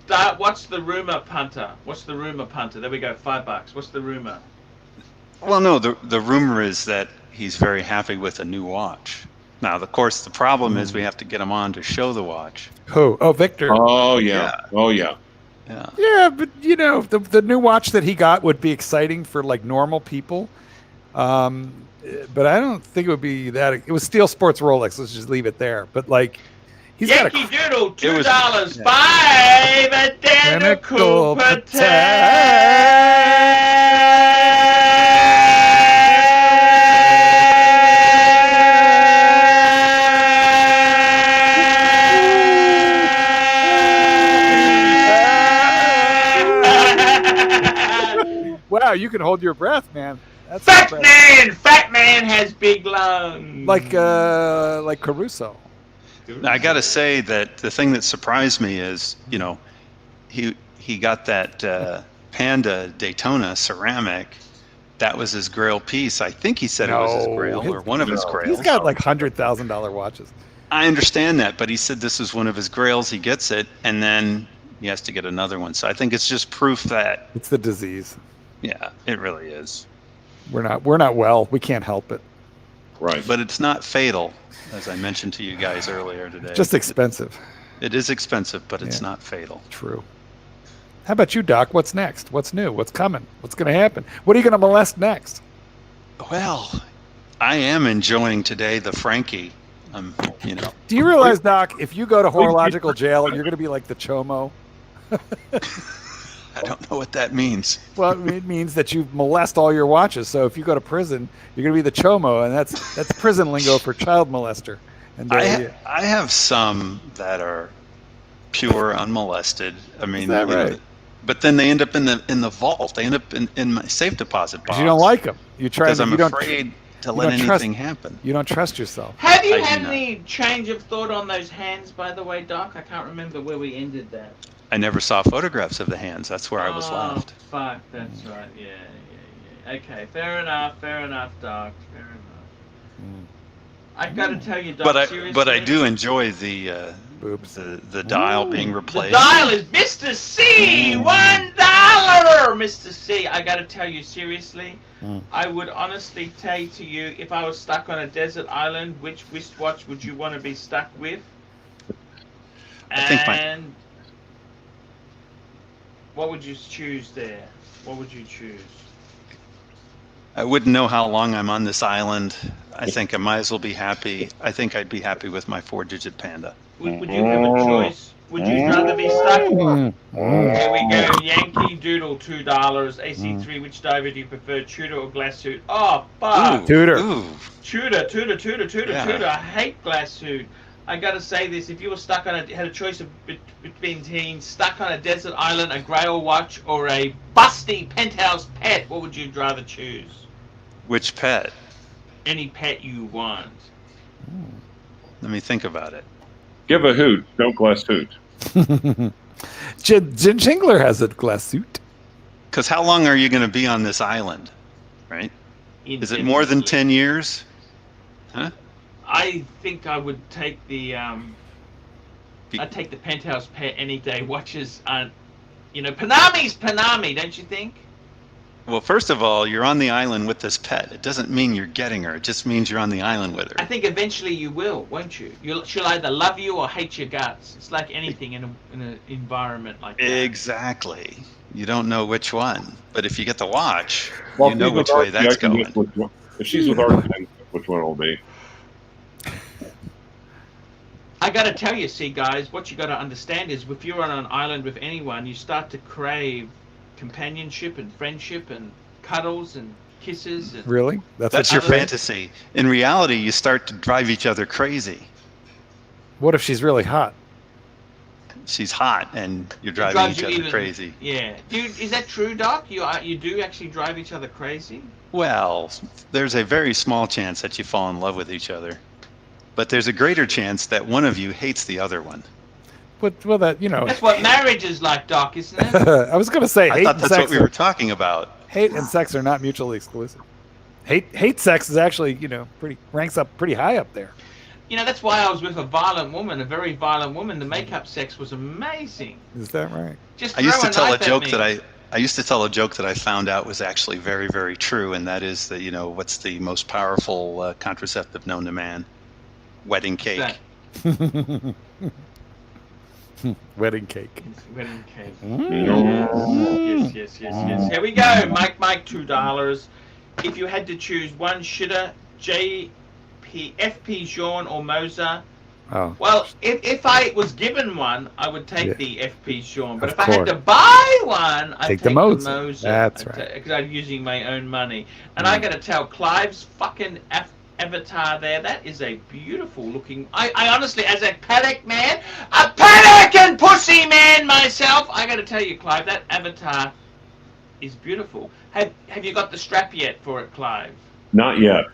A: Doc, what's the rumor, punter? What's the rumor, punter? There we go, $5. What's the rumor?
E: Well, no, the rumor is that he's very happy with a new watch. Now, of course, the problem is we have to get him on to show the watch.
D: Who? Oh, Victor.
B: Oh yeah.
E: Yeah.
D: Yeah, but you know, the new watch that he got would be exciting for like normal people. But I don't think it would be that. It was Steel Sports Rolex. Let's just leave it there. But like, he's got
A: Yankee
D: a
A: Doodle,
E: it was-
A: $2. 5 identical
D: wow. You can hold your breath, man. That's
A: Fat
D: impressive.
A: man has big lungs.
D: Like Caruso.
E: I got to say that the thing that surprised me is, you know, he got that Panda Daytona ceramic. That was his Grail piece. I think he said it was his Grail or one of his Grails.
D: He's got like $100,000 watches.
E: I understand that, but he said this was one of his Grails. He gets it, and then he has to get another one. So I think it's just proof that,
D: It's the disease.
E: yeah, it really is.
D: We're not well. We can't help it.
B: Right.
E: But it's not fatal, as I mentioned to you guys earlier today.
D: Just expensive.
E: It is expensive, but it's
D: Yeah.
E: not fatal.
D: True. How about you, Doc? What's next? What's new? What's coming? What's going to happen? What are you going to molest next?
E: Well, I am enjoying today the Frankie. You know,
D: Do you realize, Doc, if you go to horological jail, you're going to be like the Chomo?
E: I don't know what that means.
D: Well, it means that you molest all your watches. So if you go to prison, you're going to be the Chomo, and that's prison lingo for child molester. And
E: I have some that are pure, unmolested. I mean,
D: that
E: you know,
D: right?
E: But then they end up in the vault. They end up in my safe deposit box.
D: Because you don't like them. You try
E: because
D: to,
E: I'm
D: you don't,
E: afraid to
D: you
E: let
D: don't trust-
E: anything happen.
D: you don't trust yourself.
A: Have you
E: I do
A: had
E: not.
A: any change of thought on those hands, by the way, Doc? I can't remember where we ended that.
E: I never saw photographs of the hands. That's where I was left.
A: Fuck, that's right. Yeah. Okay, fair enough, Doc. Fair enough. I've got to tell you, Doc, seriously.
E: But I do enjoy the
D: Boobs.
E: the dial being
A: The
E: replaced.
A: dial is Mr. C, $1, Mr. C. I got to tell you seriously. I would honestly say to you, if I was stuck on a desert island, which wristwatch would you want to be stuck with?
E: I think
A: And what would you choose there? What would you choose?
E: I wouldn't know how long I'm on this island. I think I might as well be happy. I think I'd be happy with my 4-digit Panda.
A: Would you have a choice? Would you rather be stuck? Here we go. Yankee Doodle, $2. AC3, which diver do you prefer, Tudor or glass suit? Oh, fuck.
D: Tudor.
E: Ooh.
A: Tudor.
E: Yeah.
A: I hate glass suit. I gotta say this: if you were stuck on had a choice of between stuck on a desert island, a Grail watch, or a busty penthouse pet, what would you rather choose?
E: Which pet?
A: Any pet you want.
E: Let me think about it.
B: Give a hoot. Don't glass hoot.
D: Jen Shingler has a glass suit.
E: Because how long are you going to be on this island? Right? Is it more than 10 years? Huh?
A: I think I would take the I'd take the penthouse pet any day. Watches aren't, Panami's Panami, don't you think?
E: Well, first of all, you're on the island with this pet. It doesn't mean you're getting her. It just means you're on the island with her.
A: I think eventually you will, won't you? She'll either love you or hate your guts. It's like anything in an environment like that.
E: Exactly. You don't know which one. But if you get the watch,
B: Well,
E: you know
B: if she's
E: which
B: with
E: way
B: Archie,
E: that's
B: I can
E: going.
B: guess which one- If she's with Archie, I can guess which one it'll be.
A: I gotta tell you, see, guys, what you gotta understand is if you're on an island with anyone, you start to crave companionship and friendship and cuddles and kisses. And
D: Really?
E: That's your fantasy. In reality, you start to drive each other crazy.
D: What if she's really hot?
E: She's hot, and you're driving
A: drives
E: each
A: you
E: other
A: even-
E: crazy.
A: Yeah. Is that true, Doc? You do actually drive each other crazy?
E: Well, there's a very small chance that you fall in love with each other. But there's a greater chance that one of you hates the other one.
D: Well, that
A: That's what marriage is like, Doc, isn't it?
D: I was gonna say
E: I
D: hate
E: thought
D: and
E: that's
D: sex.
E: what we were talking about.
D: Hate and sex are not mutually exclusive. Hate sex is actually ranks up pretty high up there.
A: That's why I was with a violent woman, a very violent woman. The makeup sex was amazing.
D: Is that right?
A: Just
E: I used to
A: throw
E: tell a
A: knife at
E: joke
A: me.
E: that I used to tell a joke that I found out was actually very, very true, and that is that what's the most powerful contraceptive known to man? Wedding cake.
A: That-
D: Wedding cake.
A: Wedding cake.
D: Mm.
A: Yes. Here we go. Mike, $2. If you had to choose one shitter, FP Jean or Moser.
D: Oh,
A: Well, if I was given one, I would take the FP Jean. But
D: Of
A: if I had
D: course.
A: to buy one, I'd
D: Take
A: take
D: the
A: the
D: Moser.
A: Moser.
D: That's right.
A: Because I'm using my own money. And I got to tell, Clive's fucking avatar there, that is a beautiful looking... I honestly, as a paddock man, a paddock and pussy man myself, I got to tell you, Clive, that avatar is beautiful. Have you got the strap yet for it, Clive?
B: Not yet.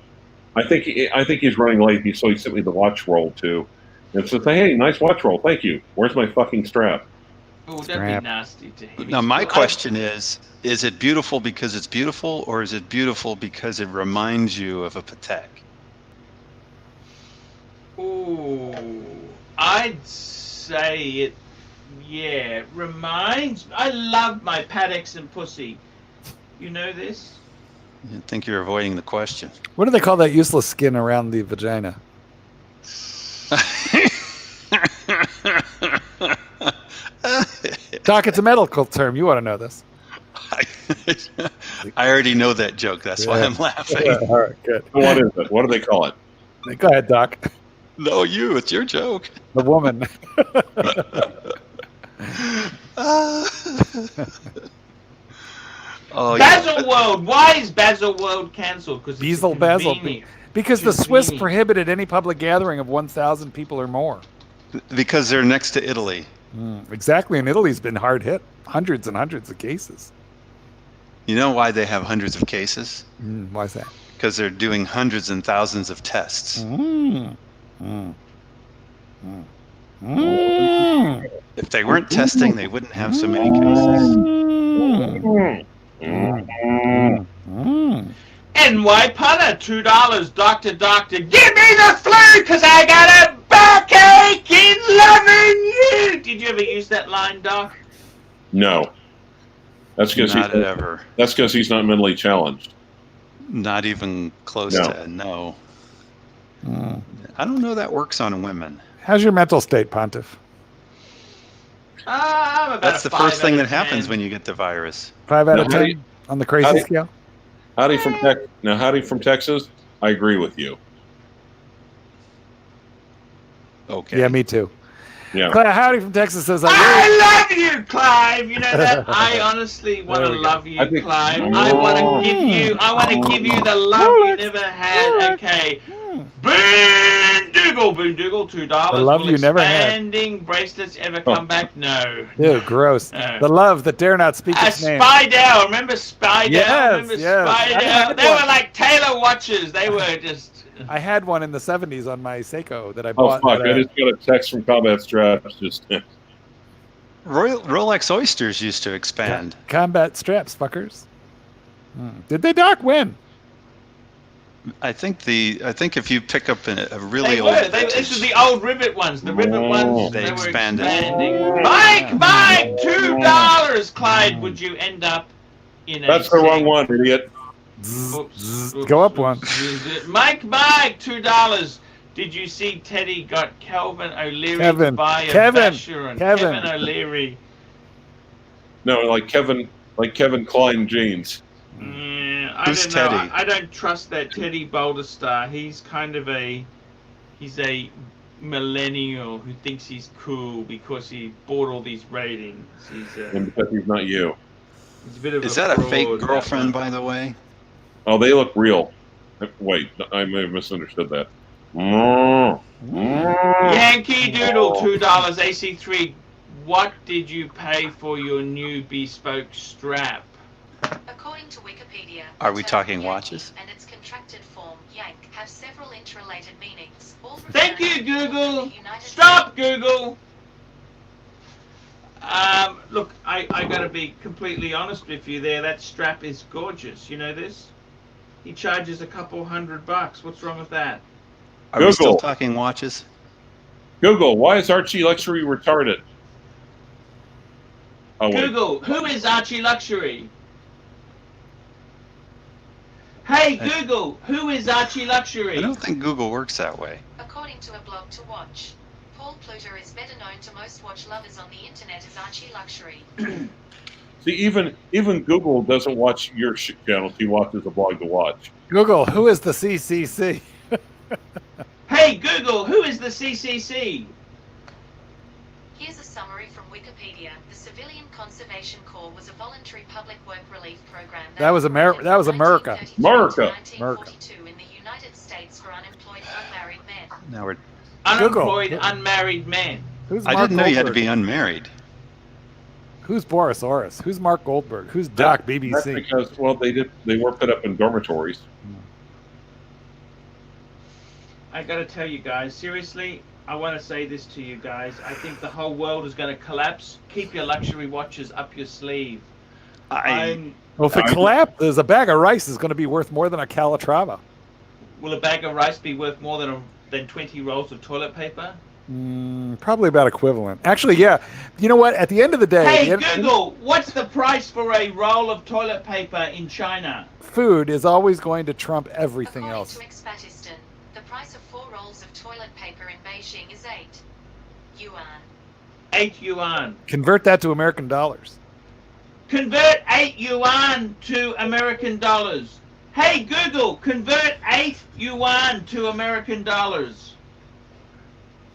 B: I think he's running late. So he sent me the watch roll too, and says, "Hey, nice watch roll. Thank you. Where's my fucking strap?"
A: Oh, that'd
D: Strap.
A: be nasty to him.
E: Now, my question is it beautiful because it's beautiful, or is it beautiful because it reminds you of a Patek?
A: Ooh, I'd say it. Yeah, reminds. I love my paddocks and pussy. You know this?
E: I think you're avoiding the question.
D: what do they call that useless skin around the vagina? Doc, it's a medical term. You want to know this?
E: I already know that joke. That's why I'm laughing.
D: Yeah, all right, good.
B: What is it? What do they call it?
D: Go ahead, Doc.
E: No, it's your joke.
D: The woman.
E: Oh, yeah.
A: Baselworld. Why is Baselworld cancelled? Because
D: Basel. Because the Swiss
A: Convenient.
D: prohibited any public gathering of 1,000 people or more.
E: Because they're next to Italy.
D: Exactly, and Italy's been hard hit. Hundreds and hundreds of cases.
E: You know why they have hundreds of cases?
D: Why is that?
E: Because they're doing hundreds and thousands of tests. If they weren't testing, they wouldn't have so many cases.
A: NY Punter, $2. Doctor, give me the flu, cause I got a backache in loving you. Did you ever use that line, Doc?
B: No. That's because
E: Not ever.
B: That's because he's not mentally challenged.
E: Not even close
B: No.
E: to no. I don't know that works on women.
D: How's your mental state, Pontiff?
A: I'm about
E: That's
A: a
E: the first
A: 5
E: thing
A: out
E: that
A: of
E: happens
A: 10.
E: when you get the virus.
D: 5 out of
B: No,
D: 10 on the crazy scale?
B: Howdy from Texas. I agree with you.
E: Okay.
D: Yeah, me too.
B: Yeah.
D: Howdy from Texas says,
A: I love you, Clive. You know that I honestly want to love you,
B: I think-
A: Clive. I want to give you the love you never had. Okay. Boondoogle, $2.
D: The love
A: Will
D: you never had.
A: expanding bracelets ever come back? No.
D: Ew, gross.
A: No.
D: The love that dare not speak its name.
A: Spydale. Remember Spydale?
D: Yes,
A: Remember
D: yes. I
A: Spydale?
D: had
A: They
D: one.
A: were like Taylor watches. They were just...
D: I had one in the 70s on my Seiko that I
B: Oh
D: bought.
B: fuck!
D: at
B: I just got a text from Combat Straps. Just
E: Rolex oysters used to expand.
D: Combat straps, fuckers. Did they, Doc, win?
E: I think if you pick up a really
A: They
E: old
A: were. This is the old rivet ones. The rivet ones,
E: They
A: they
E: expanded.
A: were expanding. Mike, $2. Clyde, would you end up in a...
B: that's the wrong one, idiot.
A: Oops.
D: Go up one.
A: Mike, $2. Did you see Teddy got Kelvin O'Leary
D: Kevin.
A: to buy a
D: Kevin.
A: Vacheron?
D: Kevin.
A: Kevin O'Leary.
B: No, like Kevin Klein jeans.
A: Yeah, I
E: Who's
A: don't know.
E: Teddy?
A: I don't trust that Teddy Boulderstar. He's kind of a millennial who thinks he's cool because he bought all these ratings.
B: And because he's not you.
A: He's a bit of
E: Is
A: a
E: that a
A: fraud,
E: fake
A: that
E: girlfriend,
A: one.
E: by the way?
B: Oh, they look real. Wait, I may have misunderstood that.
A: Yankee Doodle, $2. AC3. What did you pay for your new bespoke strap?
F: According to Wikipedia,
E: Are
F: the
E: we
F: term
E: talking
F: Yankee
E: watches?
F: and its contracted form yank have several interrelated meanings. All
A: Thank
F: referring
A: you,
F: to
A: Google.
F: the United
A: Stop, Google. Look, I gotta be completely honest with you there. That strap is gorgeous. You know this? He charges a couple $100. What's wrong with that?
E: Are we still
B: Google.
E: talking watches?
B: Google, why is ARCHIELUXURY retarded? Oh, wait.
A: Google, who is ARCHIELUXURY? Hey, Google, who is
E: I
A: ARCHIELUXURY?
E: don't think Google works that way.
F: According to a blog to watch, Paul Pluter is better known to most watch lovers on the internet as ARCHIELUXURY.
B: See, even Google doesn't watch your channels. He watches a blog to watch.
D: Google, who is the CCC?
A: Hey, Google, who is the CCC?
F: Here's a summary from Wikipedia. The Civilian Conservation Corps was a voluntary public work relief program
D: That was
F: operated
D: that was
F: from
D: America.
F: 1932 to
B: America.
F: 1942 in the United States for unemployed unmarried men.
E: Now we're.
A: Unemployed,
D: Google.
A: unmarried men.
D: Who's
E: I
D: Mark
E: didn't know you had to
D: Goldberg?
E: be unmarried.
D: Who's Borisaurus? Who's Mark Goldberg? Who's Doc
B: That's
D: BBC?
B: because, well, they were put up in dormitories.
A: I gotta tell you guys, seriously, I want to say this to you guys. I think the whole world is going to collapse. Keep your luxury watches up your sleeve.
E: I
D: Well, if it collapsed, there's a bag of rice is going to be worth more than a Calatrava.
A: Will a bag of rice be worth more than 20 rolls of toilet paper?
D: Probably about equivalent. Actually, yeah. You know what? At the end of the day,
A: Hey,
D: the end-
A: Google, what's the price for a roll of toilet paper in China?
D: food is always going to trump everything
F: According
D: else.
F: to Expatistan, the price of 4 rolls of toilet paper in Beijing is 8 yuan.
A: 8 yuan.
D: Convert that to American dollars.
A: Convert 8 yuan to American dollars. Hey, Google, convert 8 yuan to American dollars.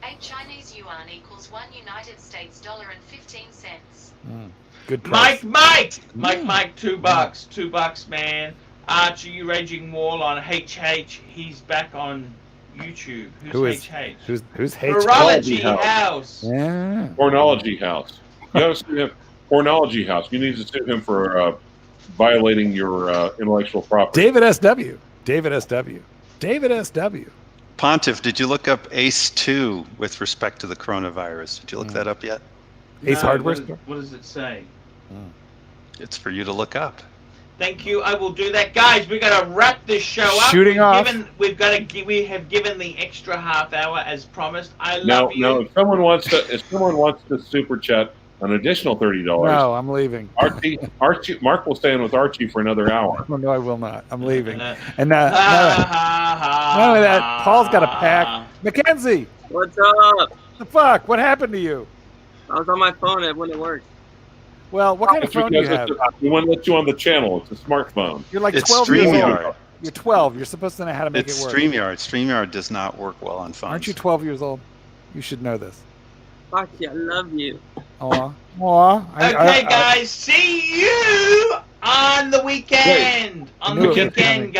F: 8 Chinese yuan equals 1 United States dollar and 15 cents.
D: Good price.
A: Mike, $2. $2, man. Archie, you raging wall on HH. He's back on YouTube.
D: Who is-
A: HH?
D: Who's hates?
A: Horology
B: House.
A: House.
D: Yeah.
B: Horology House. You gotta sue him. Horology House. You need to sue him for violating your intellectual property.
D: David SW. David SW. David SW.
E: Pontiff, did you look up ACE2 with respect to the coronavirus? Did you look that up yet?
D: Ace
A: No,
D: Hardware
A: what,
D: Store.
A: what does it say?
E: It's for you to look up.
A: Thank you. I will do that, guys. We got to wrap this show up.
D: Shooting off.
A: We have given the extra half hour as promised. I
B: No,
A: love you.
B: no. If someone wants to super chat an additional $30,
D: No, I'm leaving.
B: Archie, Mark will stay in with Archie for another hour.
D: Oh, no, I will not. I'm leaving. And
A: Ha,
D: not
A: ha,
D: only that,
A: ha,
D: Paul's got a
A: ha.
D: pack. Mackenzie,
G: What's up?
D: the fuck? What happened to you?
G: I was on my phone. It wouldn't work.
D: Well, what kind of
B: It's
D: phone do you
B: because
D: have?
B: we won't let you on the channel. It's a smartphone.
D: You're like
E: It's
D: 12 years old.
E: StreamYard.
D: You're 12. You're supposed to know how to make
E: It's
D: it work.
E: StreamYard. StreamYard does not work well on phones.
D: Aren't you 12 years old? You should know this.
G: Fuck you. I love you.
D: Aw. Aw.
A: Okay, guys. See you on the weekend. On the
D: Mackenzie-
A: weekend, guys.